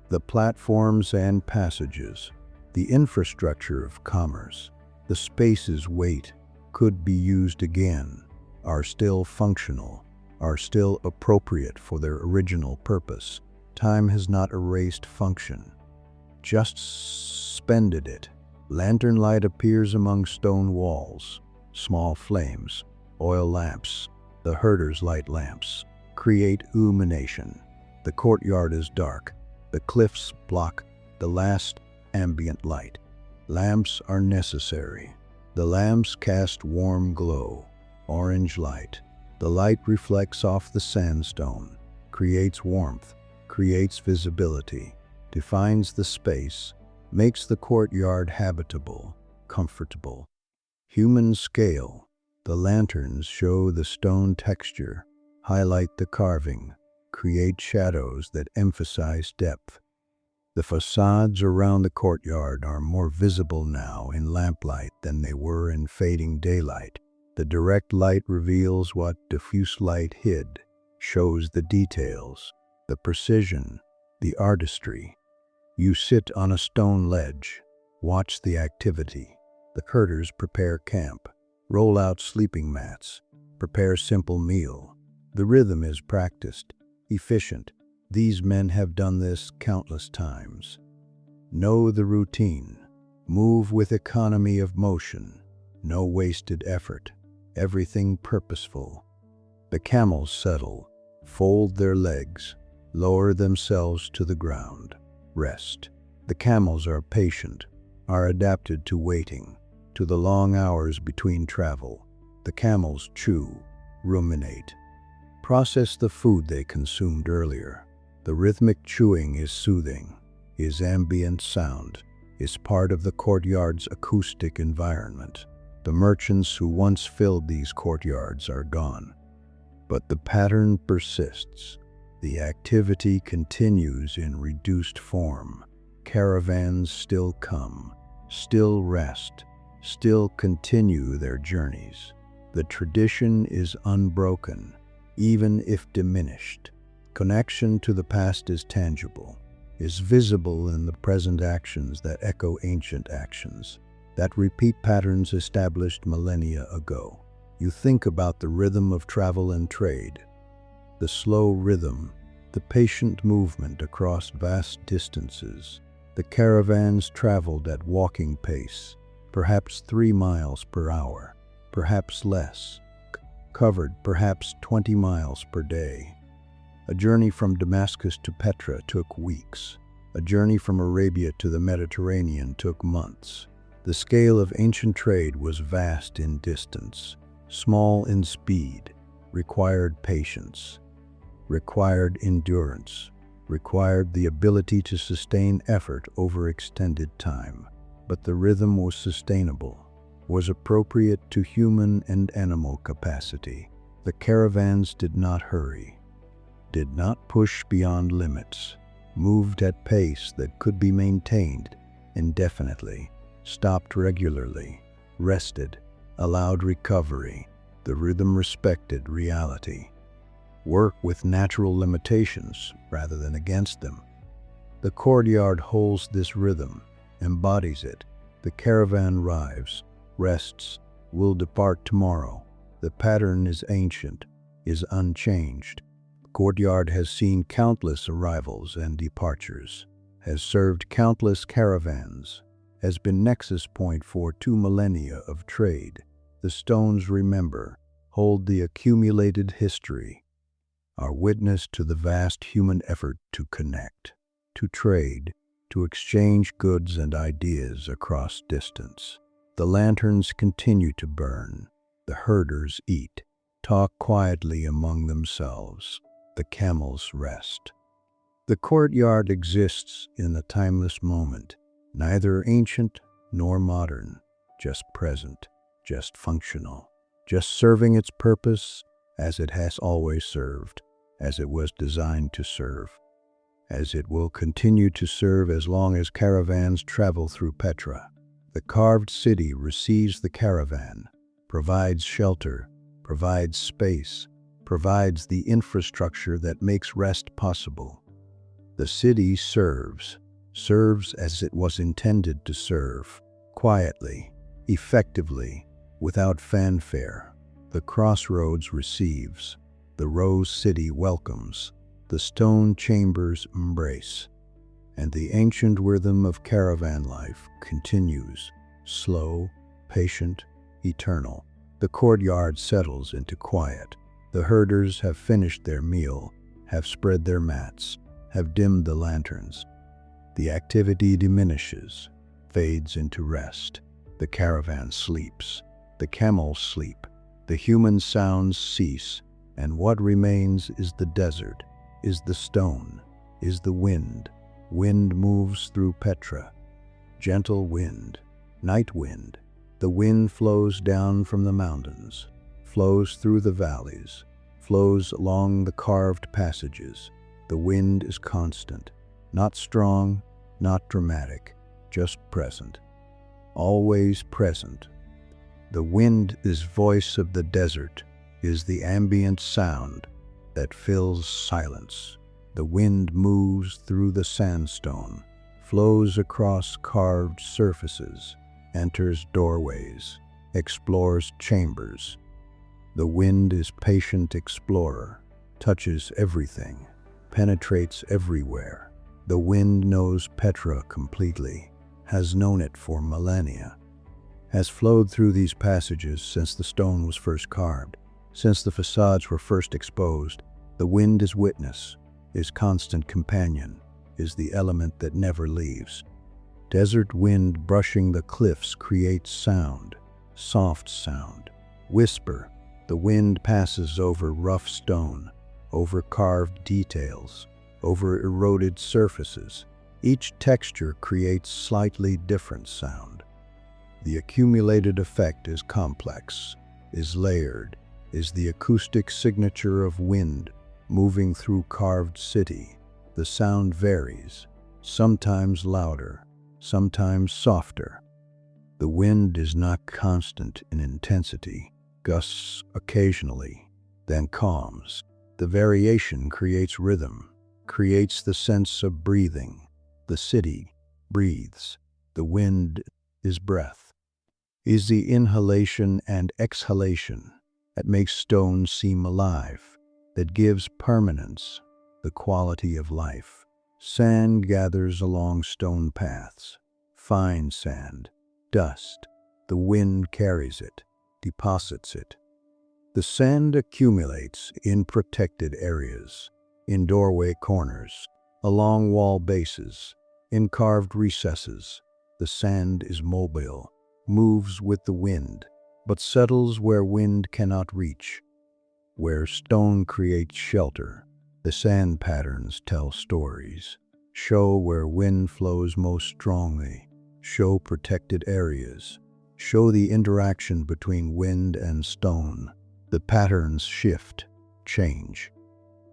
the platforms and passages, the infrastructure of commerce, the spaces wait, could be used again, are still functional, are still appropriate for their original purpose. Time has not erased function, just suspended it. Lantern light appears among stone walls, small flames, oil lamps, the herders' light lamps, create illumination. The courtyard is dark, the cliffs block the last ambient light. Lamps are necessary. The lamps cast warm glow, orange light. The light reflects off the sandstone, creates warmth, creates visibility, defines the space, makes the courtyard habitable, comfortable. Human scale. The lanterns show the stone texture, highlight the carving, create shadows that emphasize depth. The facades around the courtyard are more visible now in lamplight than they were in fading daylight. The direct light reveals what diffuse light hid, shows the details, the precision, the artistry. You sit on a stone ledge, watch the activity. The herders prepare camp, roll out sleeping mats, prepare simple meal. The rhythm is practiced, efficient. These men have done this countless times. Know the routine. Move with economy of motion. No wasted effort. Everything purposeful. The camels settle, fold their legs, lower themselves to the ground, rest. The camels are patient, are adapted to waiting, to the long hours between travel. The camels chew, ruminate, process the food they consumed earlier. The rhythmic chewing is soothing, is ambient sound, is part of the courtyard's acoustic environment. The merchants who once filled these courtyards are gone, but the pattern persists. The activity continues in reduced form. Caravans still come, still rest, still continue their journeys. The tradition is unbroken, even if diminished. Connection to the past is tangible, is visible in the present actions that echo ancient actions, that repeat patterns established millennia ago. You think about the rhythm of travel and trade, the slow rhythm, the patient movement across vast distances. The caravans traveled at walking pace, perhaps 3 miles per hour, perhaps less, covered perhaps 20 miles per day. A journey from Damascus to Petra took weeks. A journey from Arabia to the Mediterranean took months. The scale of ancient trade was vast in distance, small in speed, required patience, required endurance, required the ability to sustain effort over extended time. But the rhythm was sustainable, was appropriate to human and animal capacity. The caravans did not hurry, did not push beyond limits, moved at pace that could be maintained indefinitely, stopped regularly, rested, allowed recovery. The rhythm respected reality. Work with natural limitations rather than against them. The courtyard holds this rhythm, embodies it. The caravan arrives, rests, will depart tomorrow. The pattern is ancient, is unchanged. The courtyard has seen countless arrivals and departures, has served countless caravans, has been nexus point for 2 millennia of trade. The stones remember, hold the accumulated history, are witness to the vast human effort to connect, to trade, to exchange goods and ideas across distance. The lanterns continue to burn, the herders eat, talk quietly among themselves, the camels rest. The courtyard exists in the timeless moment, neither ancient nor modern, just present, just functional, just serving its purpose as it has always served, as it was designed to serve, as it will continue to serve as long as caravans travel through Petra. The carved city receives the caravan, provides shelter, provides space, provides the infrastructure that makes rest possible. The city serves as it was intended to serve, quietly, effectively, without fanfare. The crossroads receives, the rose city welcomes, the stone chambers embrace, and the ancient rhythm of caravan life continues, slow, patient, eternal. The courtyard settles into quiet. The herders have finished their meal, have spread their mats, have dimmed the lanterns. The activity diminishes, fades into rest. The caravan sleeps, the camels sleep, the human sounds cease, and what remains is the desert, is the stone, is the wind. Wind moves through Petra. Gentle wind, night wind. The wind flows down from the mountains, flows through the valleys, flows along the carved passages. The wind is constant, not strong, not dramatic, just present. Always present. The wind is voice of the desert, is the ambient sound that fills silence. The wind moves through the sandstone, flows across carved surfaces, enters doorways, explores chambers. The wind is patient explorer, touches everything, penetrates everywhere. The wind knows Petra completely, has known it for millennia, has flowed through these passages since the stone was first carved, since the facades were first exposed. The wind is witness, is constant companion, is the element that never leaves. Desert wind brushing the cliffs creates sound, soft sound, whisper. The wind passes over rough stone, over carved details, over eroded surfaces. Each texture creates slightly different sound. The accumulated effect is complex, is layered, is the acoustic signature of wind moving through carved city. The sound varies, sometimes louder, sometimes softer. The wind is not constant in intensity, gusts occasionally, then calms. The variation creates rhythm, creates the sense of breathing. The city breathes. The wind is breath, is the inhalation and exhalation that makes stone seem alive, that gives permanence, the quality of life. Sand gathers along stone paths, fine sand, dust. The wind carries it, deposits it. The sand accumulates in protected areas, in doorway corners, along wall bases, in carved recesses. The sand is mobile, moves with the wind, but settles where wind cannot reach. Where stone creates shelter, the sand patterns tell stories, show where wind flows most strongly, show protected areas, show the interaction between wind and stone. The patterns shift, change,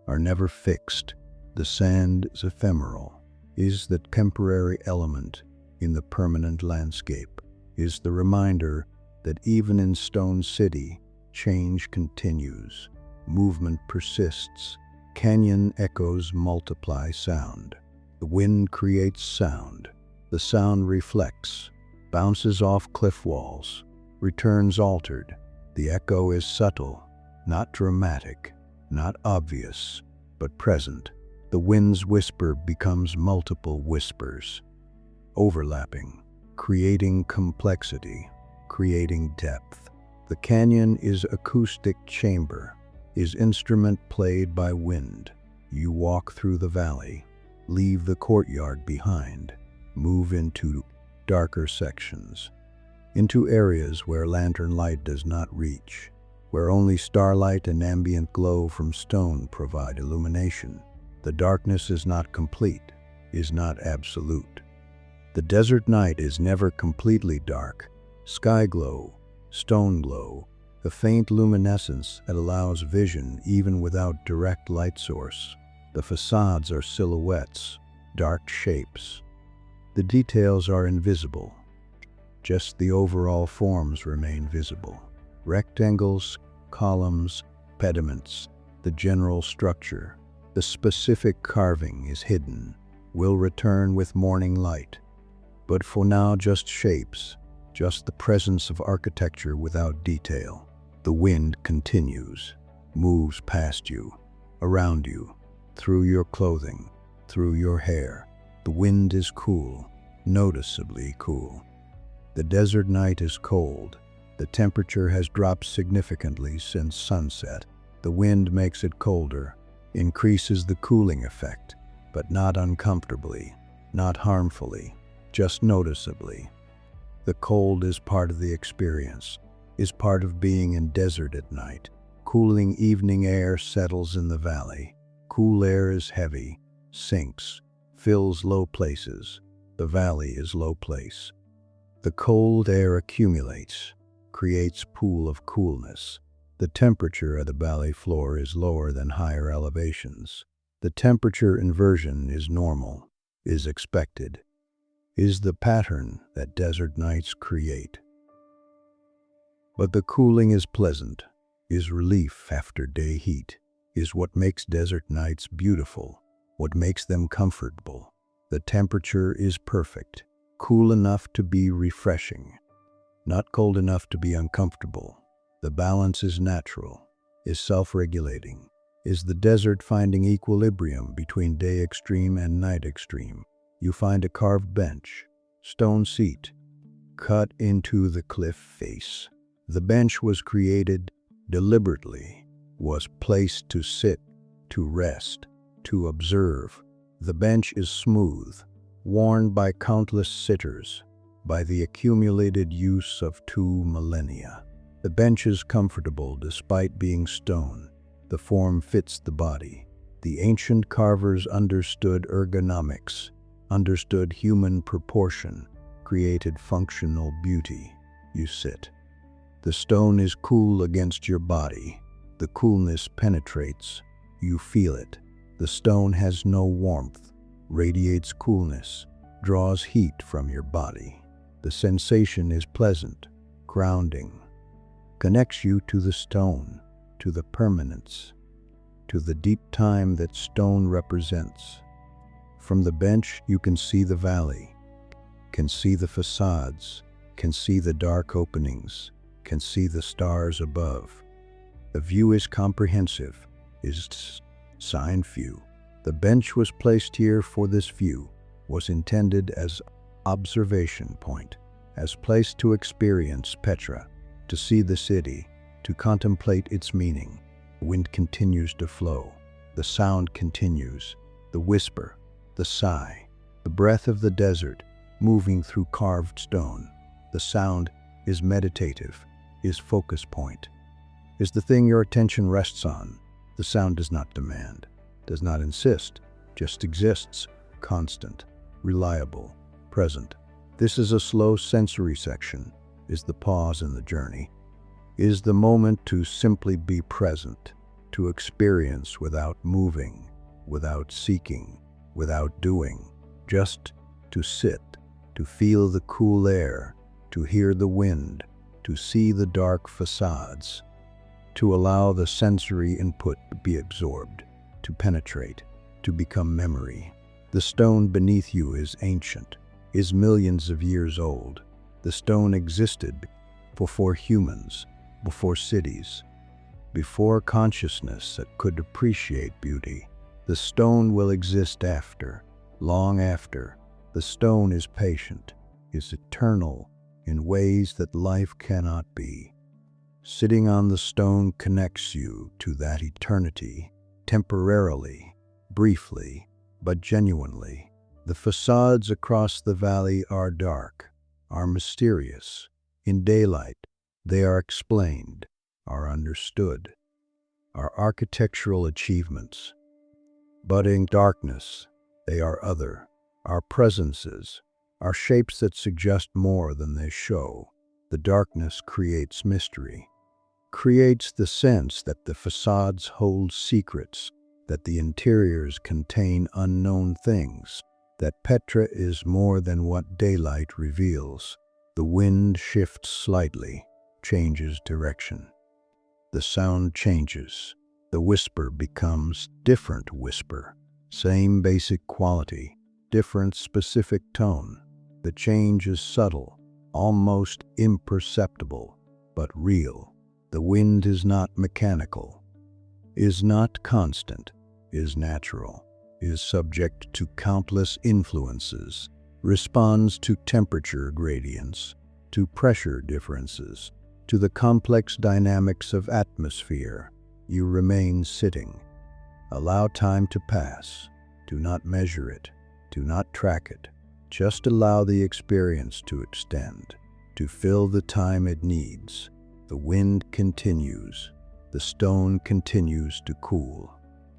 are never fixed. The sand is ephemeral, is the temporary element in the permanent landscape, is the reminder that even in Stone City, change continues, movement persists, canyon echoes multiply sound. The wind creates sound. The sound reflects, bounces off cliff walls, returns altered. The echo is subtle, not dramatic, not obvious, but present. The wind's whisper becomes multiple whispers, overlapping, creating complexity, creating depth. The canyon is acoustic chamber, is instrument played by wind. You walk through the valley, leave the courtyard behind, move into darker sections, into areas where lantern light does not reach, where only starlight and ambient glow from stone provide illumination. The darkness is not complete, is not absolute. The desert night is never completely dark. Sky glow, stone glow, a faint luminescence that allows vision even without direct light source. The facades are silhouettes, dark shapes. The details are invisible. Just the overall forms remain visible. Rectangles, columns, pediments, the general structure. The specific carving is hidden, will return with morning light. But for now, just shapes, just the presence of architecture without detail. The wind continues, moves past you, around you, through your clothing, through your hair. The wind is cool, noticeably cool. The desert night is cold. The temperature has dropped significantly since sunset. The wind makes it colder, increases the cooling effect, but not uncomfortably, not harmfully, just noticeably. The cold is part of the experience, is part of being in desert at night. Cooling evening air settles in the valley. Cool air is heavy, sinks, fills low places. The valley is low place. The cold air accumulates, creates pool of coolness. The temperature of the valley floor is lower than higher elevations. The temperature inversion is normal, is expected, is the pattern that desert nights create. But the cooling is pleasant, is relief after day heat, is what makes desert nights beautiful, what makes them comfortable. The temperature is perfect, cool enough to be refreshing, not cold enough to be uncomfortable. The balance is natural, is self-regulating, is the desert finding equilibrium between day extreme and night extreme. You find a carved bench, stone seat, cut into the cliff face. The bench was created deliberately, was placed to sit, to rest, to observe. The bench is smooth, worn by countless sitters, by the accumulated use of 2 millennia. The bench is comfortable despite being stone. The form fits the body. The ancient carvers understood ergonomics, understood human proportion, created functional beauty. You sit. The stone is cool against your body. The coolness penetrates. You feel it. The stone has no warmth, radiates coolness, draws heat from your body. The sensation is pleasant, grounding, connects you to the stone, to the permanence, to the deep time that stone represents. From the bench, you can see the valley, can see the facades, can see the dark openings, can see the stars above. The view is comprehensive, is sign view. The bench was placed here for this view, was intended as observation point, as place to experience Petra, to see the city, to contemplate its meaning. The wind continues to flow. The sound continues. The whisper, the sigh, the breath of the desert moving through carved stone. The sound is meditative, is focus point, is the thing your attention rests on. The sound does not demand, does not insist, just exists, constant, reliable, present. This is a slow sensory section, is the pause in the journey, is the moment to simply be present, to experience without moving, without seeking, without doing, just to sit, to feel the cool air, to hear the wind, to see the dark facades, to allow the sensory input to be absorbed, to penetrate, to become memory. The stone beneath you is ancient, is millions of years old. The stone existed before humans, before cities, before consciousness that could appreciate beauty. The stone will exist after, long after. The stone is patient, is eternal in ways that life cannot be. Sitting on the stone connects you to that eternity, temporarily, briefly, but genuinely. The facades across the valley are dark, are mysterious. In daylight, they are explained, are understood, are architectural achievements. But in darkness, they are other, are presences, are shapes that suggest more than they show. The darkness creates mystery, creates the sense that the facades hold secrets, that the interiors contain unknown things, that Petra is more than what daylight reveals. The wind shifts slightly, changes direction. The sound changes. The whisper becomes different whisper. Same basic quality, different specific tone. The change is subtle, almost imperceptible, but real. The wind is not mechanical, is not constant, is natural, is subject to countless influences, responds to temperature gradients, to pressure differences, to the complex dynamics of atmosphere. You remain sitting. Allow time to pass. Do not measure it. Do not track it. Just allow the experience to extend, to fill the time it needs. The wind continues. The stone continues to cool.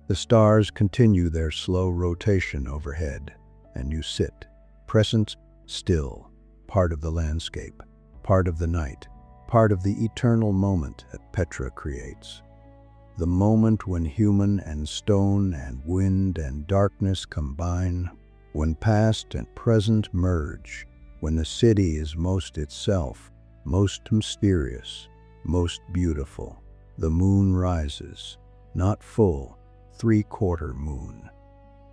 The stars continue their slow rotation overhead, and you sit, present, still, part of the landscape, part of the night, part of the eternal moment that Petra creates. The moment when human and stone and wind and darkness combine, when past and present merge, when the city is most itself, most mysterious, most beautiful. The moon rises, not full, three-quarter moon,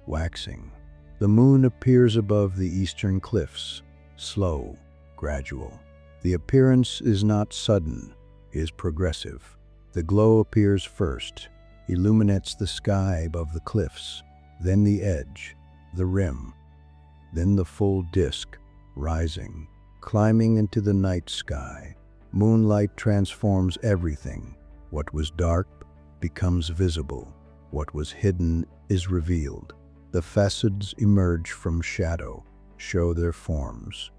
waxing. The moon appears above the eastern cliffs, slow, gradual. The appearance is not sudden, is progressive. The glow appears first, illuminates the sky above the cliffs, then the edge, the rim, then the full disk, rising, climbing into the night sky. Moonlight transforms everything. What was dark becomes visible. What was hidden is revealed. The facades emerge from shadow, show their forms,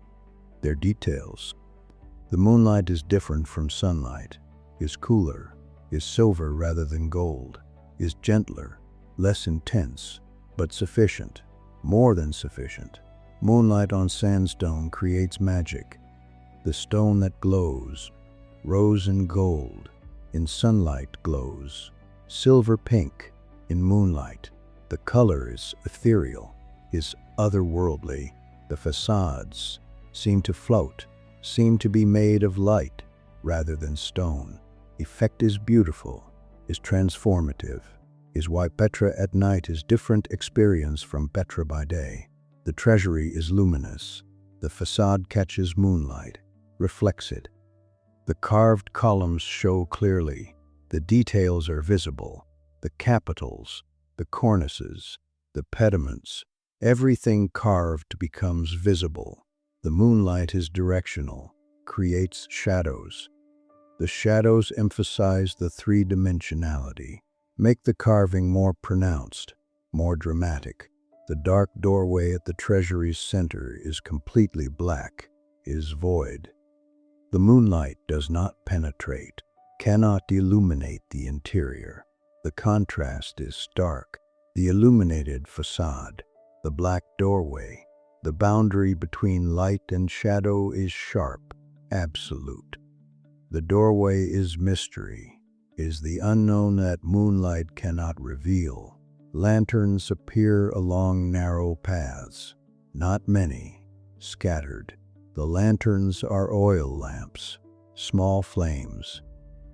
their details. The moonlight is different from sunlight, is cooler, is silver rather than gold, is gentler, less intense, but sufficient, more than sufficient. Moonlight on sandstone creates magic. The stone that glows, rose and gold, in sunlight glows, silver pink, in moonlight. The color is ethereal, is otherworldly. The facades seem to float, seem to be made of light rather than stone. Effect is beautiful, is transformative, is why Petra at night is different experience from Petra by day. The Treasury is luminous. The facade catches moonlight, reflects it. The carved columns show clearly. The details are visible. The capitals, the cornices, the pediments, everything carved becomes visible. The moonlight is directional, creates shadows. The shadows emphasize the three-dimensionality, make the carving more pronounced, more dramatic. The dark doorway at the Treasury's center is completely black, is void. The moonlight does not penetrate, cannot illuminate the interior. The contrast is stark. The illuminated facade, the black doorway, the boundary between light and shadow is sharp, absolute. The doorway is mystery, is the unknown that moonlight cannot reveal. Lanterns appear along narrow paths, not many, scattered. The lanterns are oil lamps, small flames.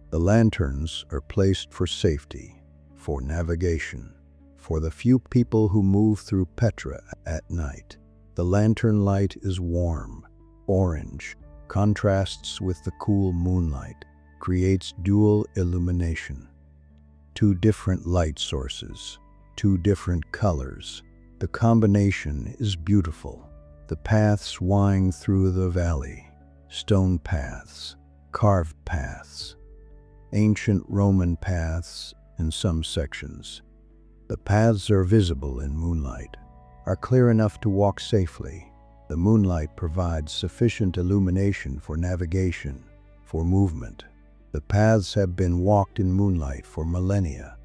The lanterns are placed for safety, for navigation, for the few people who move through Petra at night. The lantern light is warm, orange, contrasts with the cool moonlight, creates dual illumination. Two different light sources, two different colors. The combination is beautiful. The paths wind through the valley, stone paths, carved paths. ancient Roman paths in some sections. The paths are visible in moonlight, are clear enough to walk safely. The moonlight provides sufficient illumination for navigation, for movement. The paths have been walked in moonlight for millennia,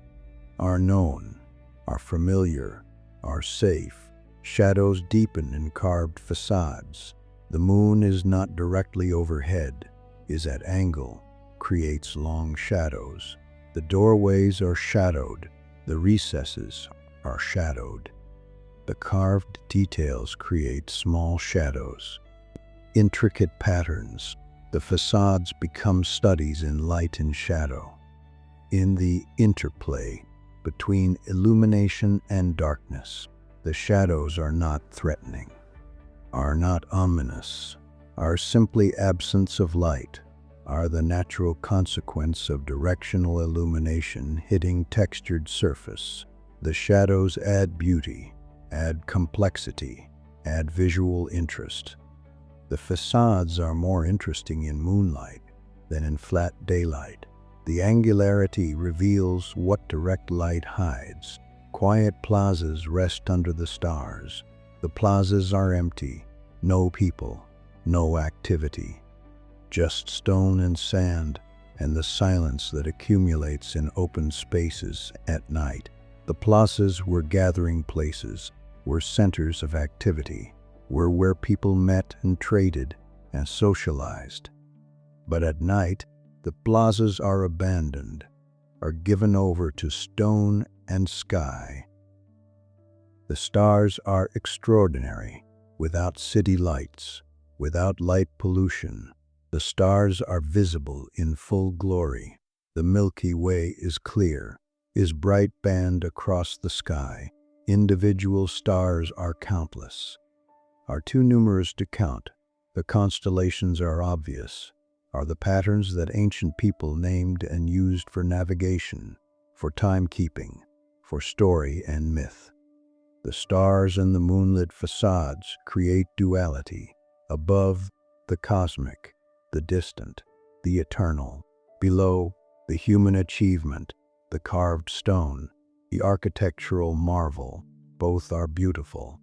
are known, are familiar, are safe. Shadows deepen in carved facades. The moon is not directly overhead, is at angle, creates long shadows. The doorways are shadowed, the recesses are shadowed. The carved details create small shadows, intricate patterns. The facades become studies in light and shadow, in the interplay between illumination and darkness. The shadows are not threatening, are not ominous, are simply absence of light, are the natural consequence of directional illumination hitting textured surface. The shadows add beauty, add complexity, add visual interest. The facades are more interesting in moonlight than in flat daylight. The angularity reveals what direct light hides. Quiet plazas rest under the stars. The plazas are empty, no people, no activity. Just stone and sand and the silence that accumulates in open spaces at night. The plazas were gathering places, were centers of activity, were where people met and traded and socialized. But at night, the plazas are abandoned, are given over to stone and sky. The stars are extraordinary, without city lights, without light pollution. The stars are visible in full glory. The Milky Way is clear, is bright band across the sky. Individual stars are countless, are too numerous to count. The constellations are obvious, are the patterns that ancient people named and used for navigation, for timekeeping, for story and myth. The stars and the moonlit facades create duality, above the cosmic, the distant, the eternal, below the human achievement, the carved stone, the architectural marvel. Both are beautiful,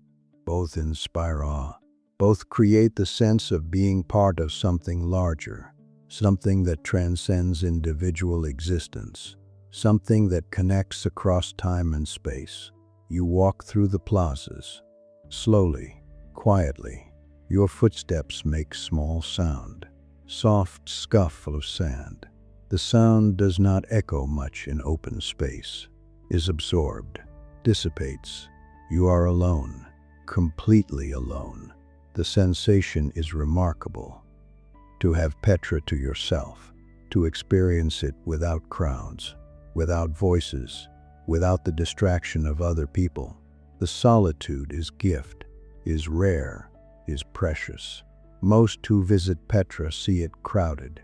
both inspire awe, both create the sense of being part of something larger, something that transcends individual existence, something that connects across time and space. You walk through the plazas, slowly, quietly. Your footsteps make small sound, soft scuffle of sand. The sound does not echo much in open space, is absorbed, dissipates. You are alone, completely alone. The sensation is remarkable. To have Petra to yourself, to experience it without crowds, without voices, without the distraction of other people. The solitude is gift, is rare, is precious. Most who visit Petra see it crowded,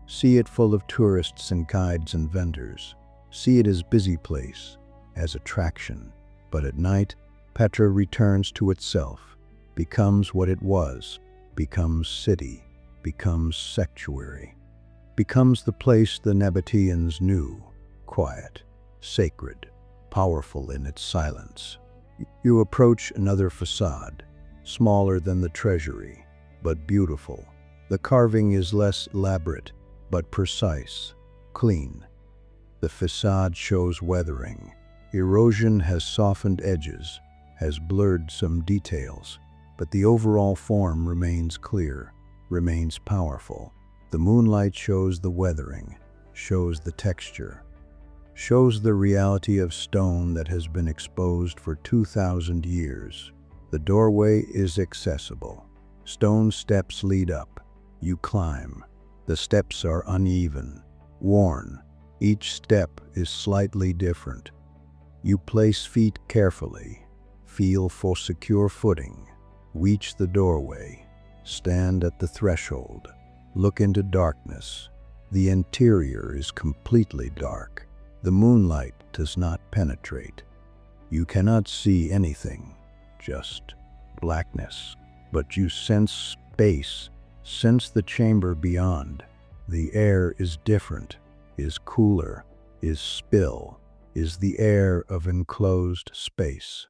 see it full of tourists and guides and vendors, see it as busy place, as attraction. But at night, Petra returns to itself, becomes what it was, becomes city, becomes sanctuary, becomes the place the Nabataeans knew, quiet, sacred, powerful in its silence. You approach another facade, smaller than the Treasury, but beautiful. The carving is less elaborate, but precise, clean. The facade shows weathering. Erosion has softened edges, has blurred some details, but the overall form remains clear, remains powerful. The moonlight shows the weathering, shows the texture, shows the reality of stone that has been exposed for 2,000 years. The doorway is accessible. Stone steps lead up. You climb. The steps are uneven, worn. Each step is slightly different. You place feet carefully, feel for secure footing, reach the doorway, stand at the threshold, look into darkness. The interior is completely dark. The moonlight does not penetrate. You cannot see anything, just blackness. But you sense space, sense the chamber beyond. The air is different. is cooler, is spill, is the air of enclosed space,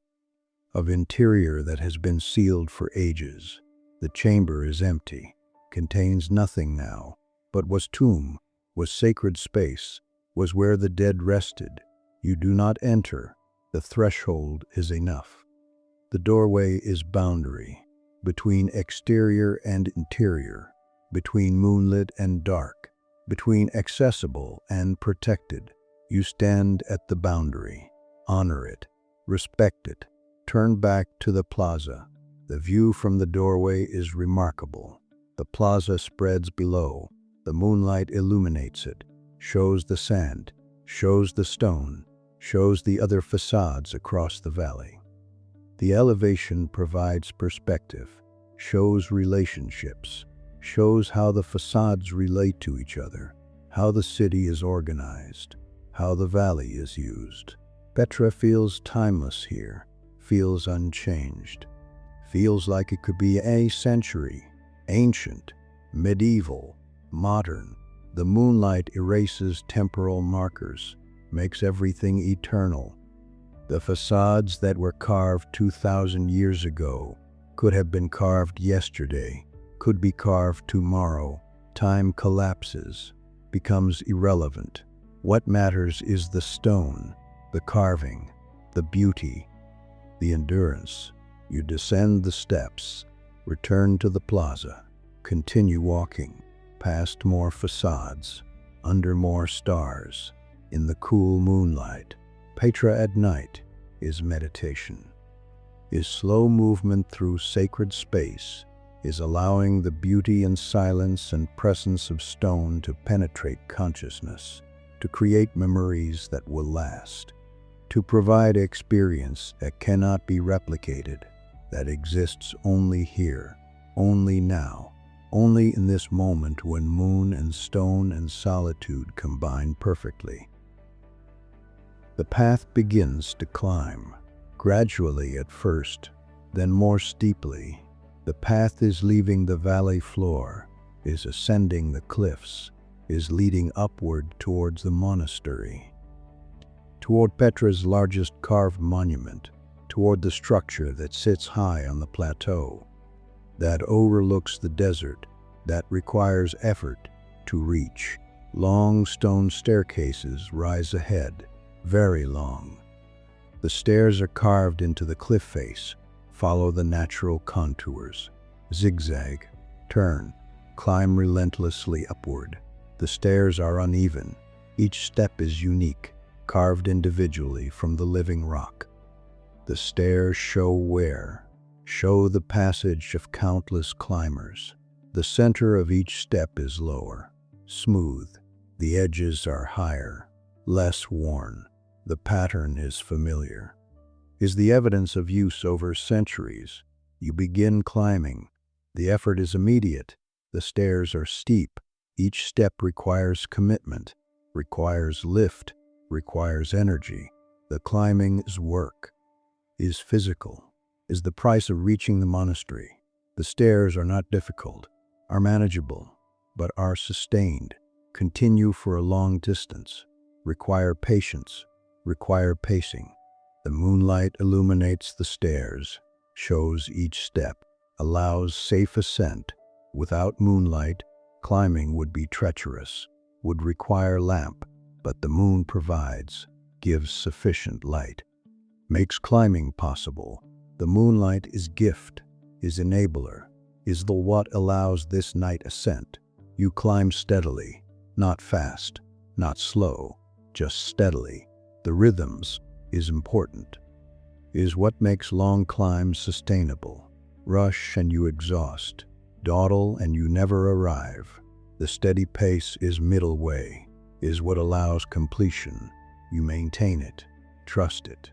of interior that has been sealed for ages. The chamber is empty, contains nothing now, but was tomb, was sacred space, was where the dead rested. You do not enter, the threshold is enough. The doorway is boundary, between exterior and interior, between moonlit and dark, between accessible and protected. You stand at the boundary, honor it, respect it, turn back to the plaza. The view from the doorway is remarkable. The plaza spreads below. The moonlight illuminates it, shows the sand, shows the stone, shows the other facades across the valley. The elevation provides perspective, shows relationships, shows how the facades relate to each other, how the city is organized, how the valley is used. Petra feels timeless here, feels unchanged, feels like it could be a century, ancient, medieval, modern. The moonlight erases temporal markers, makes everything eternal. The facades that were carved 2,000 years ago could have been carved yesterday, could be carved tomorrow. Time collapses, becomes irrelevant. What matters is the stone, the carving, the beauty, the endurance. You descend the steps, return to the plaza, continue walking, past more facades, under more stars, in the cool moonlight. Petra at night is meditation, is slow movement through sacred space, is allowing the beauty and silence and presence of stone to penetrate consciousness, to create memories that will last, to provide experience that cannot be replicated, that exists only here, only now, only in this moment when moon and stone and solitude combine perfectly. The path begins to climb, gradually at first, then more steeply. The path is leaving the valley floor, is ascending the cliffs, is leading upward towards the monastery, toward Petra's largest carved monument, toward the structure that sits high on the plateau, that overlooks the desert, that requires effort to reach. Long stone staircases rise ahead, very long. The stairs are carved into the cliff face, follow the natural contours, zigzag, turn, climb relentlessly upward. The stairs are uneven. Each step is unique, carved individually from the living rock. The stairs show wear, show the passage of countless climbers. The center of each step is lower, smooth. The edges are higher, less worn. The pattern is familiar, is the evidence of use over centuries. You begin climbing. The effort is immediate. The stairs are steep. Each step requires commitment, requires lift, requires energy. The climbing is work, is physical, is the price of reaching the monastery. The stairs are not difficult, are manageable, but are sustained, continue for a long distance, require patience, require pacing. The moonlight illuminates the stairs, shows each step, allows safe ascent. Without moonlight, climbing would be treacherous, would require lamp, but the moon provides, gives sufficient light, makes climbing possible. The moonlight is gift, is enabler, is the what allows this night ascent. You climb steadily, not fast, not slow, just steadily. The rhythms is important, is what makes long climbs sustainable. Rush and you exhaust, dawdle and you never arrive. The steady pace is middle way, is what allows completion. You maintain it, trust it.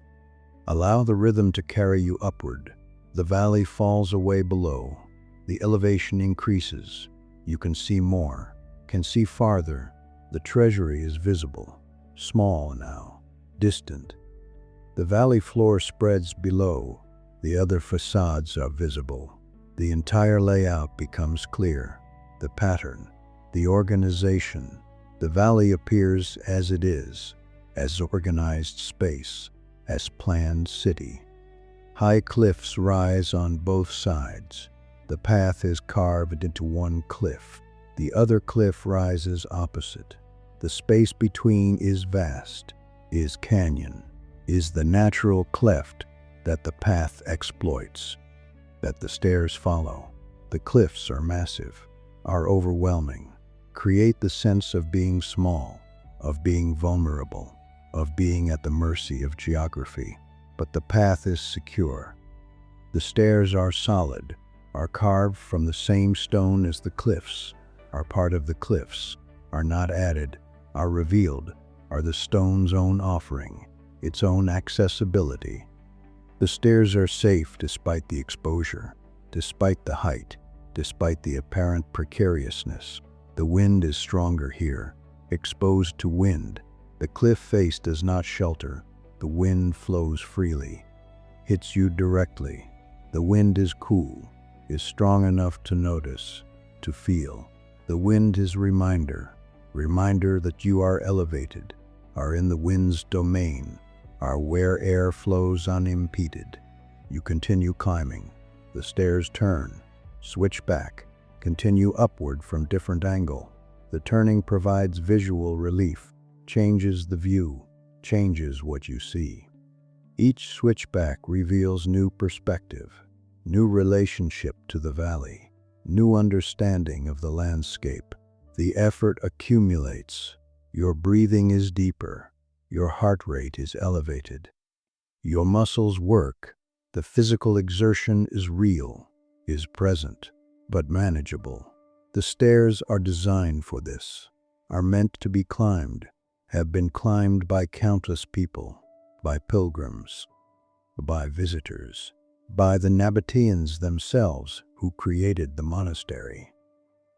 Allow the rhythm to carry you upward. The valley falls away below. The elevation increases. You can see more, can see farther. The treasury is visible, small now, distant. The valley floor spreads below. The other facades are visible. The entire layout becomes clear. The pattern, the organization, The valley appears as it is, as organized space, as planned city. High cliffs rise on both sides. The path is carved into one cliff. The other cliff rises opposite. The space between is vast, is canyon, is the natural cleft that the path exploits, that the stairs follow. The cliffs are massive, are overwhelming, create the sense of being small, of being vulnerable, of being at the mercy of geography. But the path is secure. The stairs are solid, are carved from the same stone as the cliffs, are part of the cliffs, are not added, are revealed, are the stone's own offering, its own accessibility. The stairs are safe despite the exposure, despite the height, despite the apparent precariousness. The wind is stronger here, exposed to wind. The cliff face does not shelter. The wind flows freely, hits you directly. The wind is cool, is strong enough to notice, to feel. The wind is reminder that you are elevated, are in the wind's domain, are where air flows unimpeded. You continue climbing. The stairs turn, switch back, continue upward from different angle. The turning provides visual relief, changes the view, changes what you see. Each switchback reveals new perspective, new relationship to the valley, new understanding of the landscape. The effort accumulates. Your breathing is deeper. Your heart rate is elevated. Your muscles work. The physical exertion is real, is present, but manageable. The stairs are designed for this, are meant to be climbed, have been climbed by countless people, by pilgrims, by visitors, by the Nabataeans themselves who created the monastery,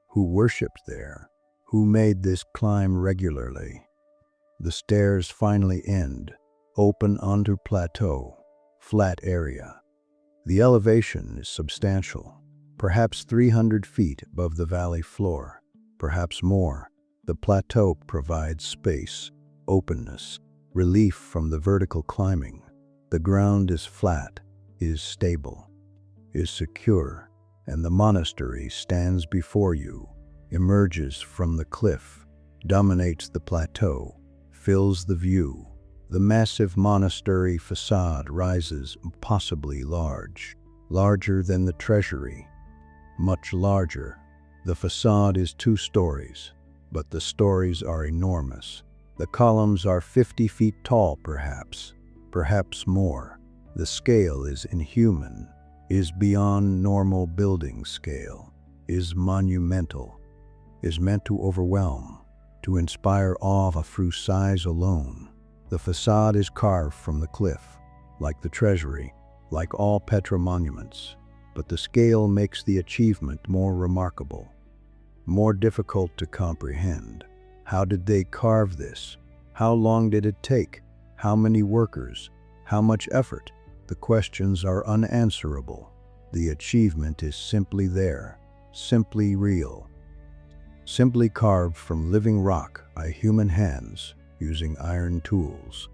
who worshipped there, who made this climb regularly. The stairs finally end, open onto plateau, flat area. The elevation is substantial, perhaps 300 feet above the valley floor, perhaps more. The plateau provides space, openness, relief from the vertical climbing. The ground is flat, is stable, is secure, and the monastery stands before you, emerges from the cliff, dominates the plateau, fills the view. The massive monastery facade rises impossibly large, larger than the Treasury, much larger. The facade is 2 stories, but the stories are enormous. The columns are 50 feet tall, perhaps more. The scale is inhuman, is beyond normal building scale, is monumental, is meant to overwhelm, to inspire awe through size alone. The facade is carved from the cliff, like the Treasury, like all Petra monuments, but the scale makes the achievement more remarkable, more difficult to comprehend. How did they carve this? How long did it take? How many workers? How much effort? The questions are unanswerable. The achievement is simply there, simply real, simply carved from living rock by human hands using iron tools.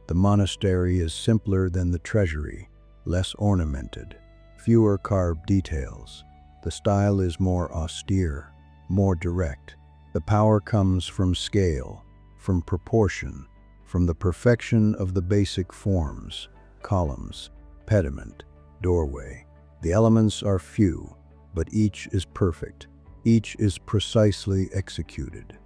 The monastery is simpler than the Treasury, less ornamented, fewer carved details. The style is more austere, more direct. The power comes from scale, from proportion, from the perfection of the basic forms, columns, pediment, doorway. The elements are few, but each is perfect. Each is precisely executed.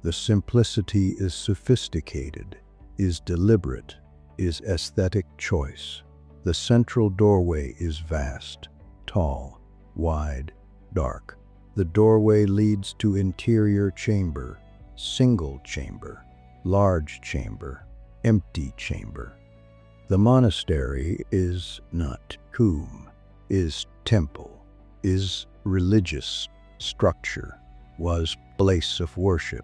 The simplicity is sophisticated, is deliberate, is aesthetic choice. The central doorway is vast, tall, wide, dark. The doorway leads to interior chamber, single chamber, large chamber, empty chamber. The monastery is not tomb, is temple, is religious structure, was place of worship,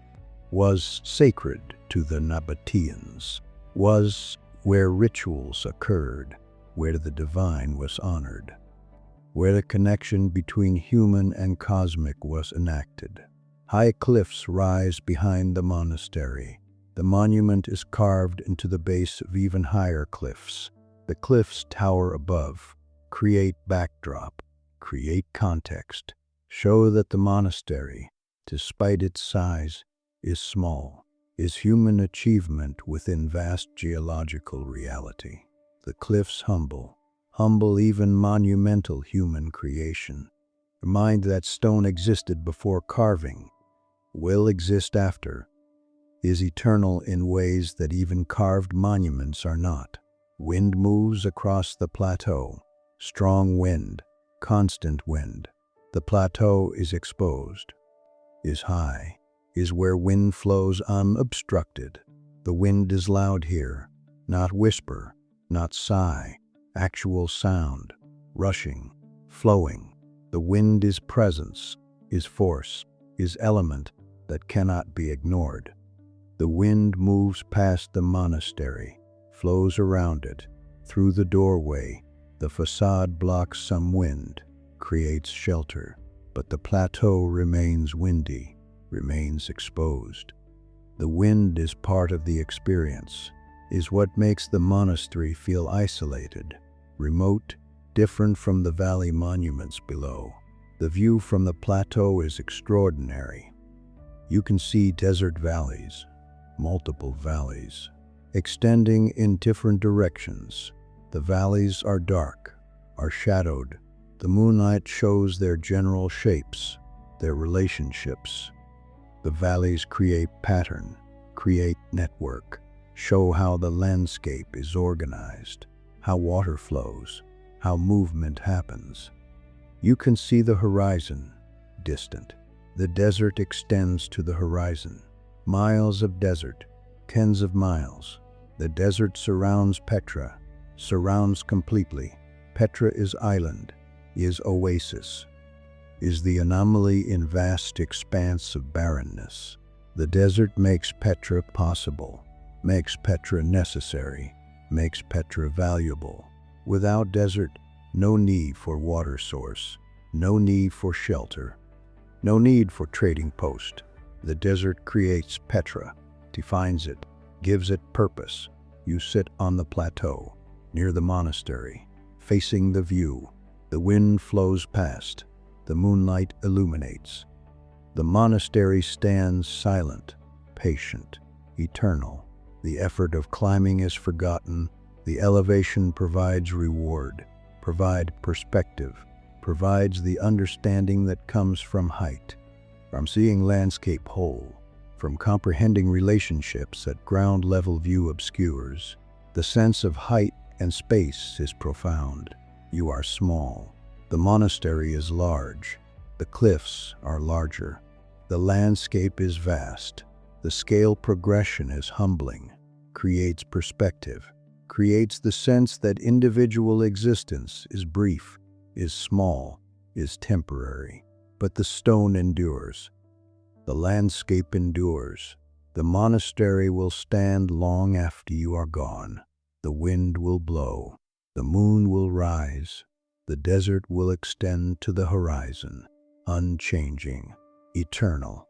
was sacred to the Nabataeans, was where rituals occurred, where the divine was honored, where the connection between human and cosmic was enacted. High cliffs rise behind the monastery. The monument is carved into the base of even higher cliffs. The cliffs tower above, create backdrop, create context, show that the monastery, despite its size, is small, is human achievement within vast geological reality. The cliffs humble even monumental human creation. Remind that stone existed before carving, will exist after, is eternal in ways that even carved monuments are not. Wind moves across the plateau, strong wind, constant wind. The plateau is exposed, is high, is where wind flows unobstructed. The wind is loud here, not whisper, not sigh, actual sound, rushing, flowing. The wind is presence, is force, is element that cannot be ignored. The wind moves past the monastery, flows around it, through the doorway. The facade blocks some wind, creates shelter, but the plateau remains windy, remains exposed. The wind is part of the experience, is what makes the monastery feel isolated, remote, different from the valley monuments below. The view from the plateau is extraordinary. You can see desert valleys, multiple valleys, extending in different directions. The valleys are dark, are shadowed. The moonlight shows their general shapes, their relationships. The valleys create pattern, create network, show how the landscape is organized, how water flows, how movement happens. You can see the horizon, distant. The desert extends to the horizon. Miles of desert, tens of miles. The desert surrounds Petra, surrounds completely. Petra is island, is oasis, is the anomaly in vast expanse of barrenness. The desert makes Petra possible, makes Petra necessary, makes Petra valuable. Without desert, no need for water source, no need for shelter, no need for trading post. The desert creates Petra, defines it, gives it purpose. You sit on the plateau, near the monastery, facing the view. The wind flows past, the moonlight illuminates. The monastery stands silent, patient, eternal. The effort of climbing is forgotten. The elevation provides reward, provides perspective, provides the understanding that comes from height, from seeing landscape whole, from comprehending relationships that ground level view obscures. The sense of height and space is profound. You are small. The monastery is large. The cliffs are larger. The landscape is vast. The scale progression is humbling, creates perspective, creates the sense that individual existence is brief, is small, is temporary. But the stone endures. The landscape endures. The monastery will stand long after you are gone. The wind will blow. The moon will rise. The desert will extend to the horizon, unchanging, eternal,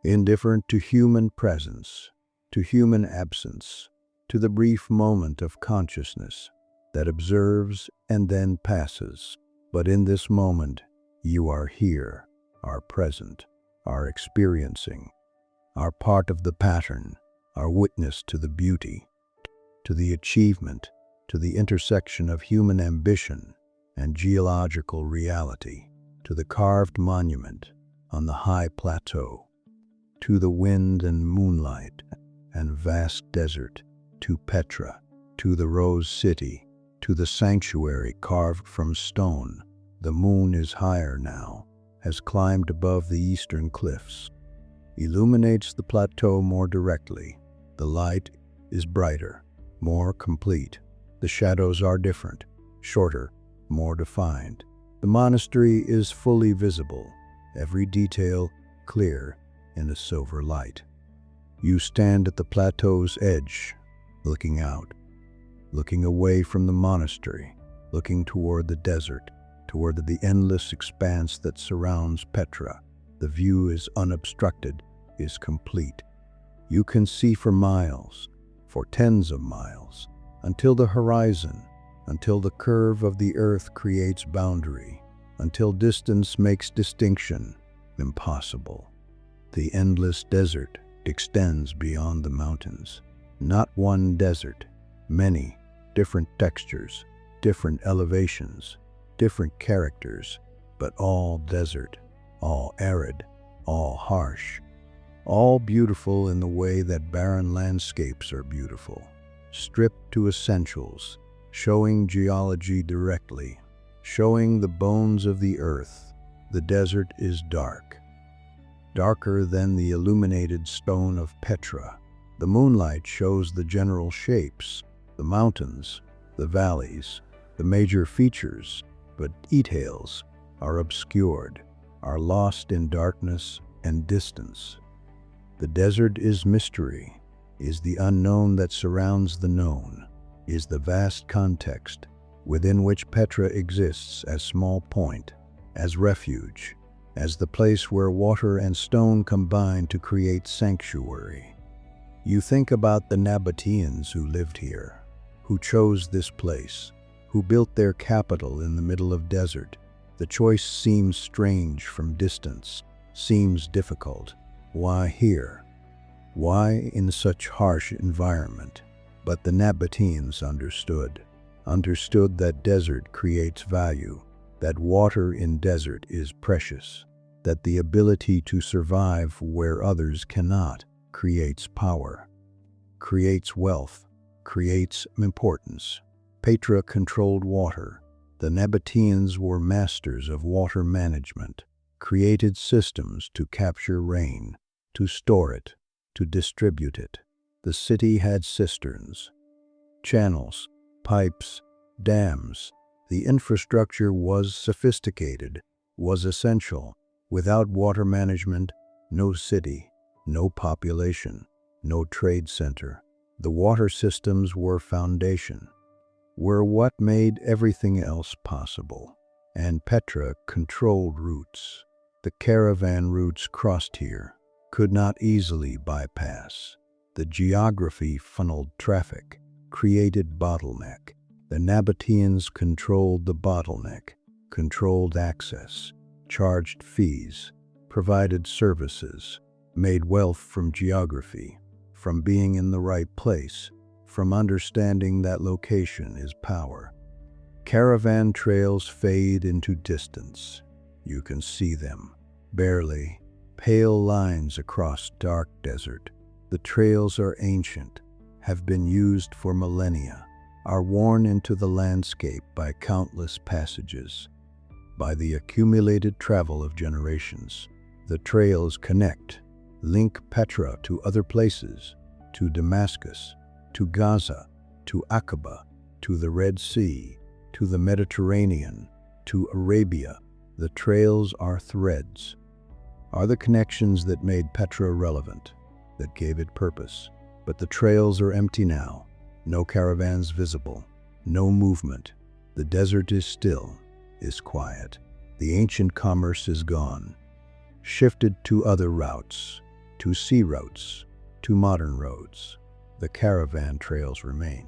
indifferent to human presence, to human absence, to the brief moment of consciousness that observes and then passes. But in this moment, you are here, are present, are experiencing, are part of the pattern, are witness to the beauty, to the achievement, to the intersection of human ambition and geological reality, to the carved monument on the high plateau, to the wind and moonlight and vast desert, to Petra, to the Rose City, to the sanctuary carved from stone. The moon is higher now, has climbed above the eastern cliffs, illuminates the plateau more directly. The light is brighter, more complete. The shadows are different, shorter, more defined. The monastery is fully visible, every detail clear in the silver light. You stand at the plateau's edge, looking out, looking away from the monastery, looking toward the desert, toward the endless expanse that surrounds Petra. The view is unobstructed, is complete. You can see for miles, for tens of miles, until the horizon, until the curve of the earth creates boundary, until distance makes distinction impossible. The endless desert extends beyond the mountains. Not one desert, many, different textures, different elevations, different characters, but all desert, all arid, all harsh, all beautiful in the way that barren landscapes are beautiful, stripped to essentials, showing geology directly, showing the bones of the earth. The desert is dark, darker than the illuminated stone of Petra. The moonlight shows the general shapes, the mountains, the valleys, the major features, but details are obscured, are lost in darkness and distance. The desert is mystery, is the unknown that surrounds the known, is the vast context within which Petra exists as small point, as refuge, as the place where water and stone combine to create sanctuary. You think about the Nabataeans who lived here, who chose this place, who built their capital in the middle of desert. The choice seems strange from distance, seems difficult. Why here? Why in such harsh environment? But the Nabataeans understood that desert creates value, that water in desert is precious, that the ability to survive where others cannot creates power, creates wealth, creates importance. Petra controlled water. The Nabataeans were masters of water management, created systems to capture rain, to store it, to distribute it. The city had cisterns, channels, pipes, dams. The infrastructure was sophisticated, was essential. Without water management, no city, no population, no trade center. The water systems were foundation, were what made everything else possible. And Petra controlled routes. The caravan routes crossed here, could not easily bypass. The geography funneled traffic, created bottleneck. The Nabataeans controlled the bottleneck, controlled access, charged fees, provided services, made wealth from geography, from being in the right place, from understanding that location is power. Caravan trails fade into distance. You can see them, barely, pale lines across dark desert. The trails are ancient, have been used for millennia, are worn into the landscape by countless passages, by the accumulated travel of generations. The trails connect, link Petra to other places, to Damascus, to Gaza, to Aqaba, to the Red Sea, to the Mediterranean, to Arabia. The trails are threads, are the connections that made Petra relevant, that gave it purpose. But the trails are empty now, no caravans visible, no movement. The desert is still, is quiet. The ancient commerce is gone, shifted to other routes, to sea routes, to modern roads. The caravan trails remain,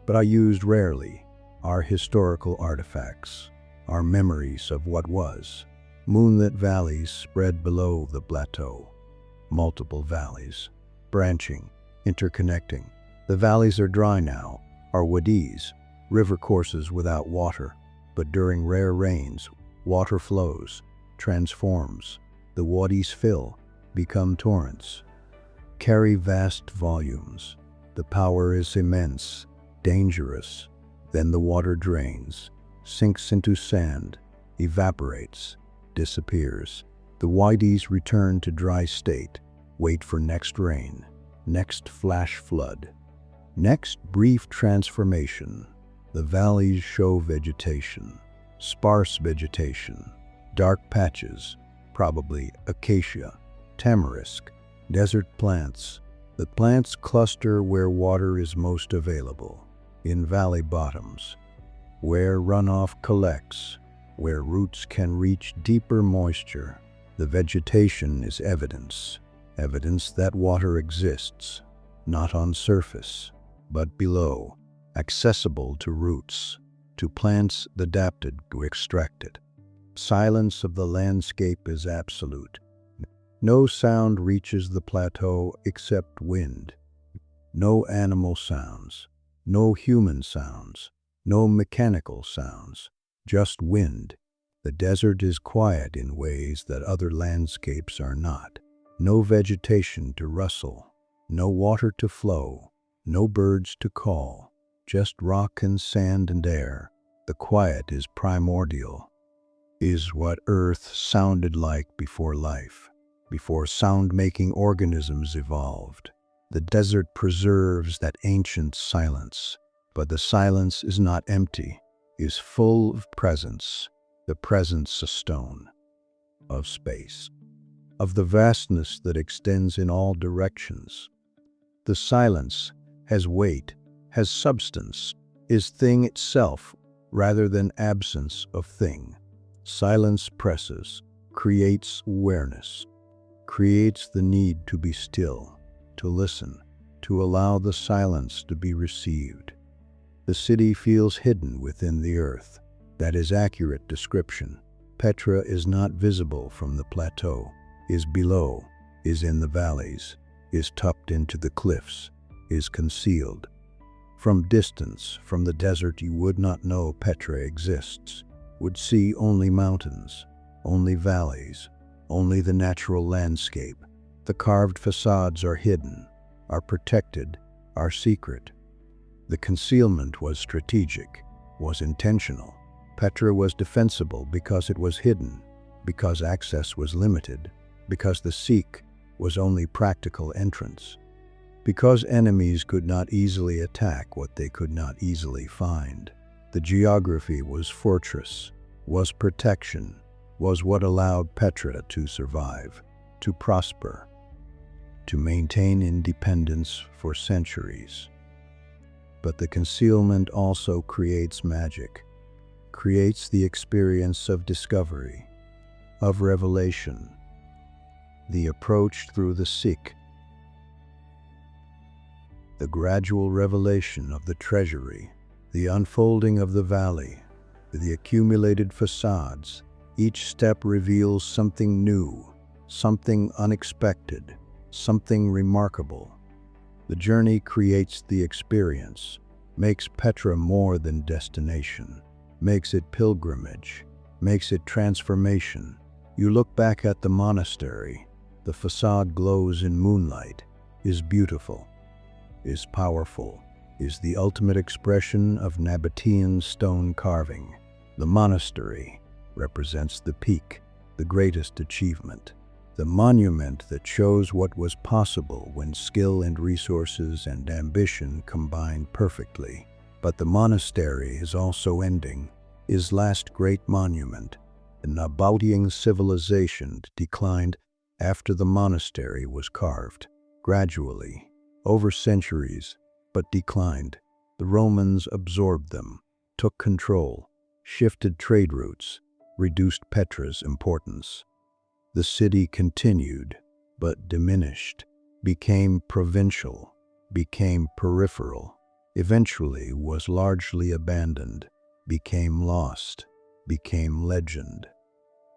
but are used rarely, are historical artifacts, are memories of what was. Moonlit valleys spread below the plateau, multiple valleys, branching, interconnecting. The valleys are dry now, are wadis, river courses without water, but during rare rains, water flows, transforms. The wadis fill, become torrents, carry vast volumes. The power is immense, dangerous. Then the water drains, sinks into sand, evaporates, disappears. The wadis return to dry state, wait for next rain, next flash flood, next brief transformation. The valleys show vegetation, sparse vegetation, dark patches, probably acacia, tamarisk, desert plants. The plants cluster where water is most available, in valley bottoms, where runoff collects, where roots can reach deeper moisture. The vegetation is evidence, evidence that water exists, not on surface, but below, accessible to roots, to plants adapted to extract it. Silence of the landscape is absolute. No sound reaches the plateau except wind. No animal sounds, no human sounds, no mechanical sounds, just wind. The desert is quiet in ways that other landscapes are not. No vegetation to rustle, no water to flow, no birds to call, just rock and sand and air. The quiet is primordial, is what Earth sounded like before life, before sound-making organisms evolved. The desert preserves that ancient silence, but the silence is not empty, is full of presence, the presence of stone, of space, of the vastness that extends in all directions. The silence has weight, has substance, is thing itself rather than absence of thing. Silence presses, creates awareness, creates the need to be still, to listen, to allow the silence to be received. The city feels hidden within the earth. That is accurate description. Petra is not visible from the plateau, is below, is in the valleys, is tucked into the cliffs, is concealed. From distance, from the desert, you would not know Petra exists, would see only mountains, only valleys, only the natural landscape. The carved facades are hidden, are protected, are secret. The concealment was strategic, was intentional. Petra was defensible because it was hidden, because access was limited, because the seek was only practical entrance, because enemies could not easily attack what they could not easily find. The geography was fortress, was protection, was what allowed Petra to survive, to prosper, to maintain independence for centuries. But the concealment also creates magic, creates the experience of discovery, of revelation, the approach through the seek, the gradual revelation of the treasury, the unfolding of the valley, the accumulated facades. Each step reveals something new, something unexpected, something remarkable. The journey creates the experience, makes Petra more than destination, makes it pilgrimage, makes it transformation. You look back at the monastery, the facade glows in moonlight, is beautiful, is powerful, is the ultimate expression of Nabataean stone carving. The monastery represents the peak, the greatest achievement, the monument that shows what was possible when skill and resources and ambition combined perfectly. But the monastery is also ending, his last great monument. The Nabataean civilization declined after the monastery was carved, gradually, over centuries, but declined. The Romans absorbed them, took control, shifted trade routes, reduced Petra's importance. The city continued, but diminished, became provincial, became peripheral, eventually was largely abandoned, became lost, became legend,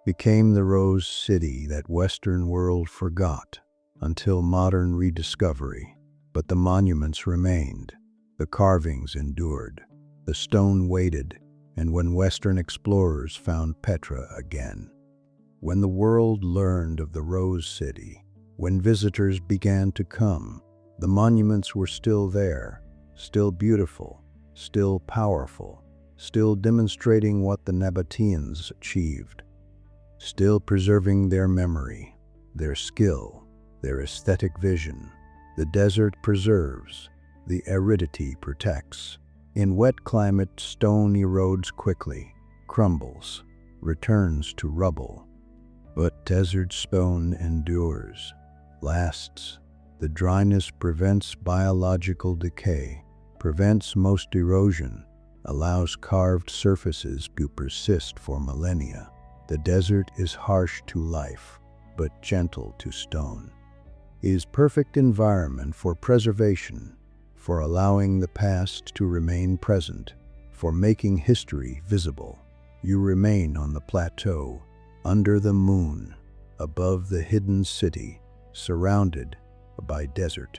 became the Rose City that Western world forgot until modern rediscovery. But the monuments remained, the carvings endured, the stone waited, and when Western explorers found Petra again, when the world learned of the Rose City, when visitors began to come, the monuments were still there, still beautiful, still powerful, still demonstrating what the Nabataeans achieved, still preserving their memory, their skill, their aesthetic vision. The desert preserves, the aridity protects. In wet climate, stone erodes quickly, crumbles, returns to rubble. But desert stone endures, lasts. The dryness prevents biological decay, prevents most erosion, allows carved surfaces to persist for millennia. The desert is harsh to life, but gentle to stone, is perfect environment for preservation, for allowing the past to remain present, for making history visible. You remain on the plateau, under the moon, above the hidden city, surrounded by desert.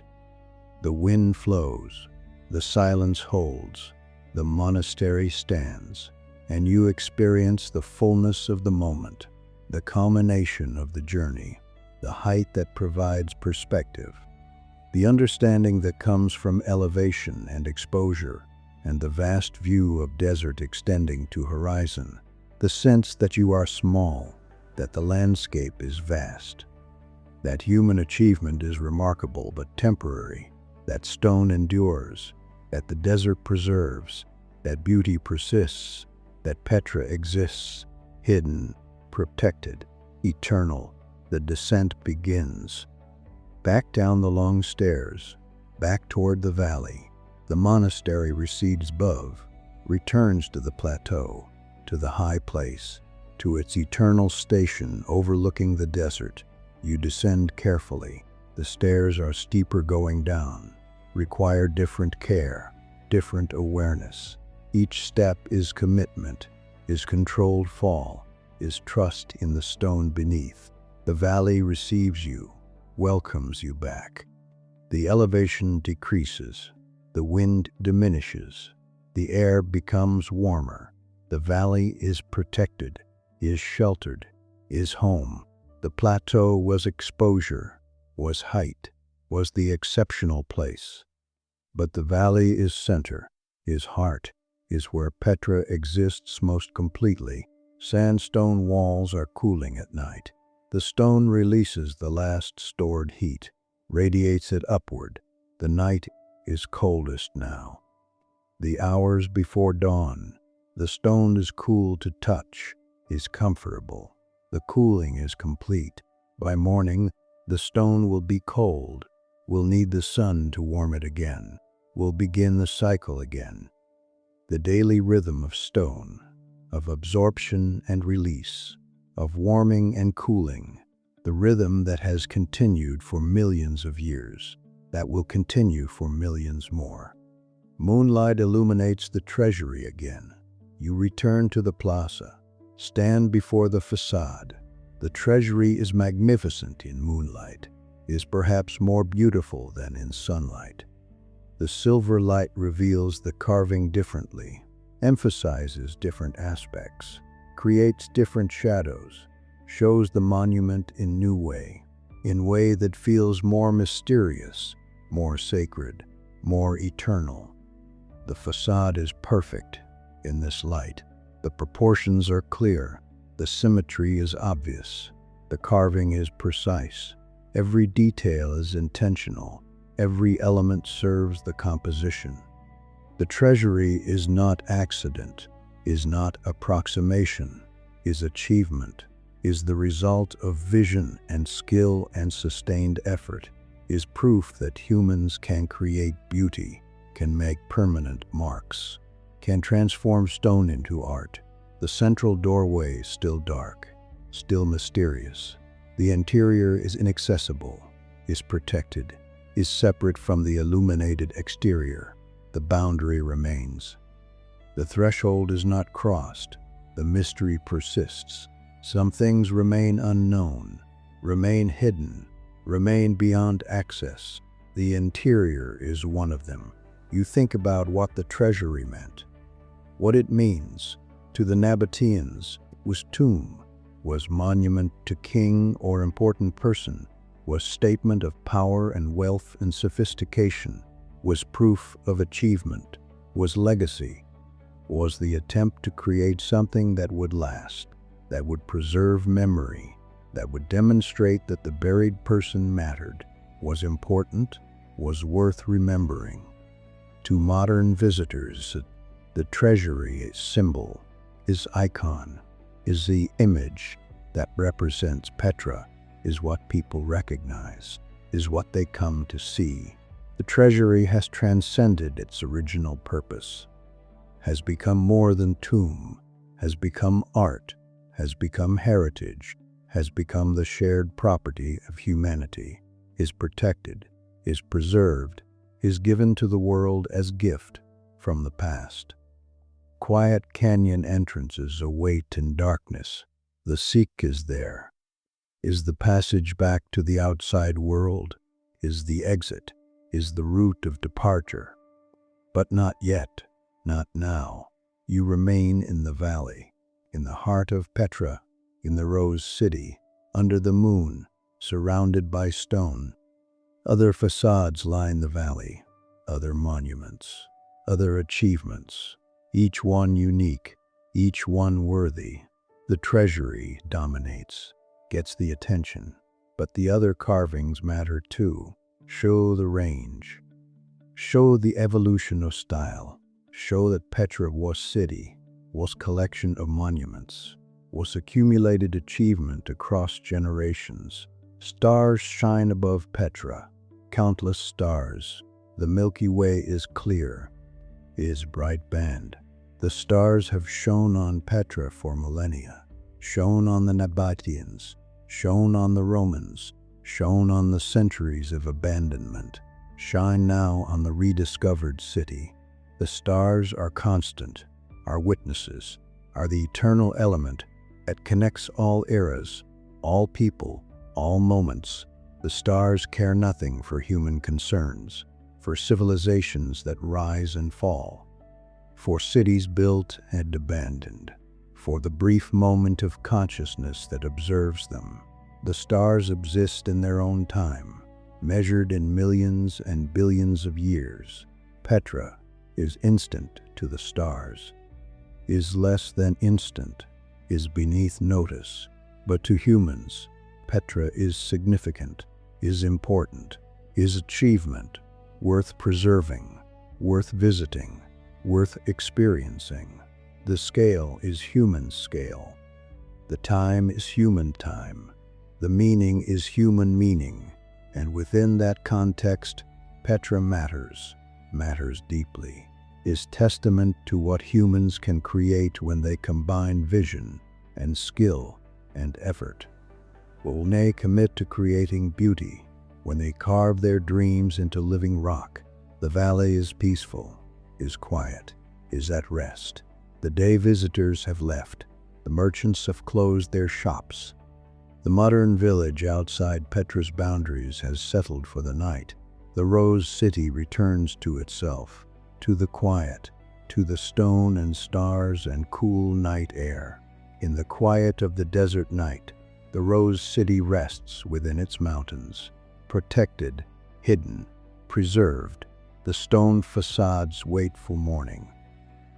The wind flows, the silence holds, the monastery stands, and you experience the fullness of the moment, the culmination of the journey, the height that provides perspective, the understanding that comes from elevation and exposure, and the vast view of desert extending to horizon, the sense that you are small, that the landscape is vast, that human achievement is remarkable but temporary, that stone endures, that the desert preserves, that beauty persists, that Petra exists, hidden, protected, eternal. The descent begins. Back down the long stairs, back toward the valley. The monastery recedes above, returns to the plateau, to the high place, to its eternal station overlooking the desert. You descend carefully. The stairs are steeper going down, require different care, different awareness. Each step is commitment, is controlled fall, is trust in the stone beneath. The valley receives you, welcomes you back. The elevation decreases, the wind diminishes, the air becomes warmer. The valley is protected, is sheltered, is home. The plateau was exposure, was height, was the exceptional place. But the valley is center, is heart, is where Petra exists most completely. Sandstone walls are cooling at night. The stone releases the last stored heat, radiates it upward. The night is coldest now. The hours before dawn, the stone is cool to touch, is comfortable. The cooling is complete. By morning, the stone will be cold, will need the sun to warm it again, will begin the cycle again. The daily rhythm of stone, of absorption and release, of warming and cooling, the rhythm that has continued for millions of years, that will continue for millions more. Moonlight illuminates the treasury again. You return to the plaza, stand before the facade. The treasury is magnificent in moonlight, is perhaps more beautiful than in sunlight. The silver light reveals the carving differently, emphasizes different aspects, creates different shadows, shows the monument in new way, in way that feels more mysterious, more sacred, more eternal. The facade is perfect in this light. The proportions are clear, the symmetry is obvious, the carving is precise, every detail is intentional, every element serves the composition. The treasury is not accident, is not approximation, is achievement, is the result of vision and skill and sustained effort, is proof that humans can create beauty, can make permanent marks, can transform stone into art. The central doorway is still dark, still mysterious. The interior is inaccessible, is protected, is separate from the illuminated exterior. The boundary remains. The threshold is not crossed. The mystery persists. Some things remain unknown, remain hidden, remain beyond access. The interior is one of them. You think about what the treasury meant, what it means. To the Nabataeans, was tomb, was monument to king or important person, was statement of power and wealth and sophistication, was proof of achievement, was legacy, was the attempt to create something that would last, that would preserve memory, that would demonstrate that the buried person mattered, was important, was worth remembering. To modern visitors, the treasury is symbol, is icon, is the image that represents Petra, is what people recognize, is what they come to see. The treasury has transcended its original purpose, has become more than tomb, has become art, has become heritage, has become the shared property of humanity, is protected, is preserved, is given to the world as gift from the past. Quiet canyon entrances await in darkness. The seek is there. Is the passage back to the outside world? Is the exit? Is the route of departure? But not yet, not now. You remain in the valley, in the heart of Petra, in the Rose City, under the moon, surrounded by stone. Other facades line the valley, other monuments, other achievements, each one unique, each one worthy. The Treasury dominates, gets the attention, but the other carvings matter too. Show the range, show the evolution of style, show that Petra was city, was collection of monuments, was accumulated achievement across generations. Stars shine above Petra, countless stars. The Milky Way is clear, is bright band. The stars have shone on Petra for millennia, shone on the Nabataeans, shone on the Romans, shone on the centuries of abandonment, shine now on the rediscovered city. The stars are constant, are witnesses, are the eternal element that connects all eras, all people, all moments. The stars care nothing for human concerns, for civilizations that rise and fall, for cities built and abandoned, for the brief moment of consciousness that observes them. The stars exist in their own time, measured in millions and billions of years. Petra is instant to the stars, is less than instant, is beneath notice. But to humans, Petra is significant, is important, is achievement, worth preserving, worth visiting, worth experiencing. The scale is human scale. The time is human time. The meaning is human meaning. And within that context, Petra matters deeply, is testament to what humans can create when they combine vision and skill and effort. When they commit to creating beauty, when they carve their dreams into living rock. The valley is peaceful, is quiet, is at rest. The day visitors have left, the merchants have closed their shops. The modern village outside Petra's boundaries has settled for the night. The Rose City returns to itself, to the quiet, to the stone and stars and cool night air. In the quiet of the desert night, the Rose City rests within its mountains, protected, hidden, preserved. The stone facades wait for morning,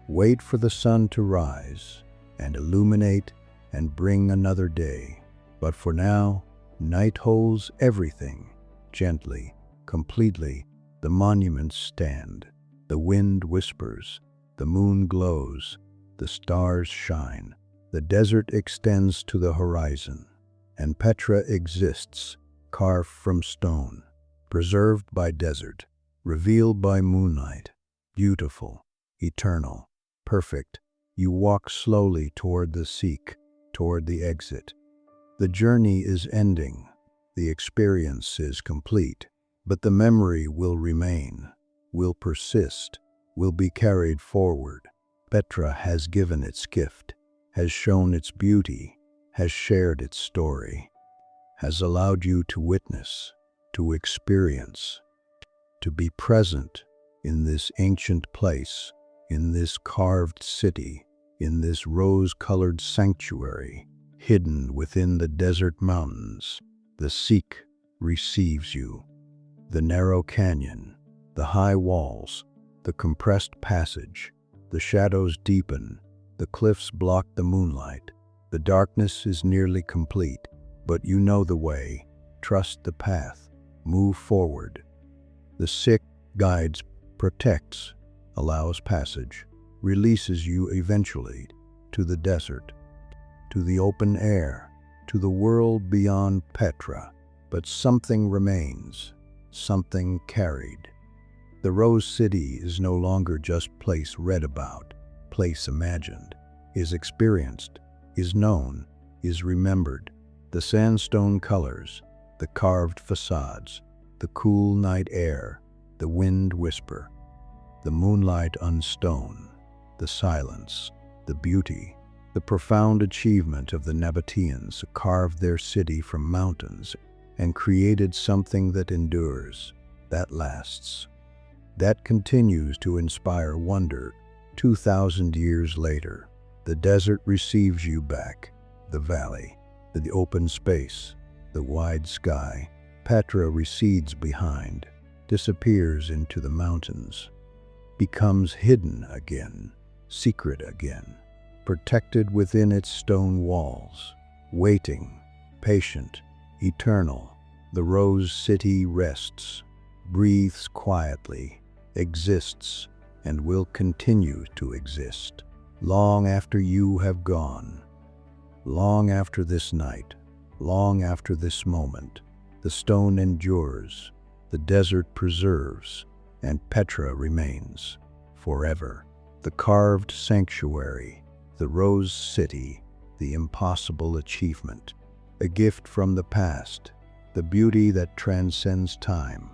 wait for the sun to rise and illuminate and bring another day. But for now, night holds everything. Gently, completely, the monuments stand. The wind whispers, the moon glows, the stars shine. The desert extends to the horizon, and Petra exists, carved from stone, preserved by desert, revealed by moonlight, beautiful, eternal, perfect. You walk slowly toward the seek, toward the exit. The journey is ending, the experience is complete, but the memory will remain, will persist, will be carried forward. Petra has given its gift, has shown its beauty, has shared its story, has allowed you to witness, to experience, to be present in this ancient place, in this carved city, in this rose-colored sanctuary, hidden within the desert mountains. The seek receives you. The narrow canyon, the high walls, the compressed passage, the shadows deepen, the cliffs block the moonlight. The darkness is nearly complete, but you know the way. Trust the path. Move forward. The seek guides, protects, allows passage, releases you eventually to the desert, to the open air, to the world beyond Petra. But something remains, something carried. The Rose City is no longer just place read about, place imagined, is experienced, is known, is remembered. The sandstone colors, the carved facades, the cool night air, the wind whisper, the moonlight on stone, the silence, the beauty, the profound achievement of the Nabataeans who carved their city from mountains and created something that endures, that lasts, that continues to inspire wonder 2,000 years later. The desert receives you back, the valley, the open space, the wide sky. Petra recedes behind, disappears into the mountains, becomes hidden again, secret again, protected within its stone walls, waiting, patient, eternal. The Rose City rests, breathes quietly, exists, and will continue to exist long after you have gone, long after this night, long after this moment. The stone endures, the desert preserves, and Petra remains forever. The carved sanctuary, the Rose City, the impossible achievement, a gift from the past, the beauty that transcends time.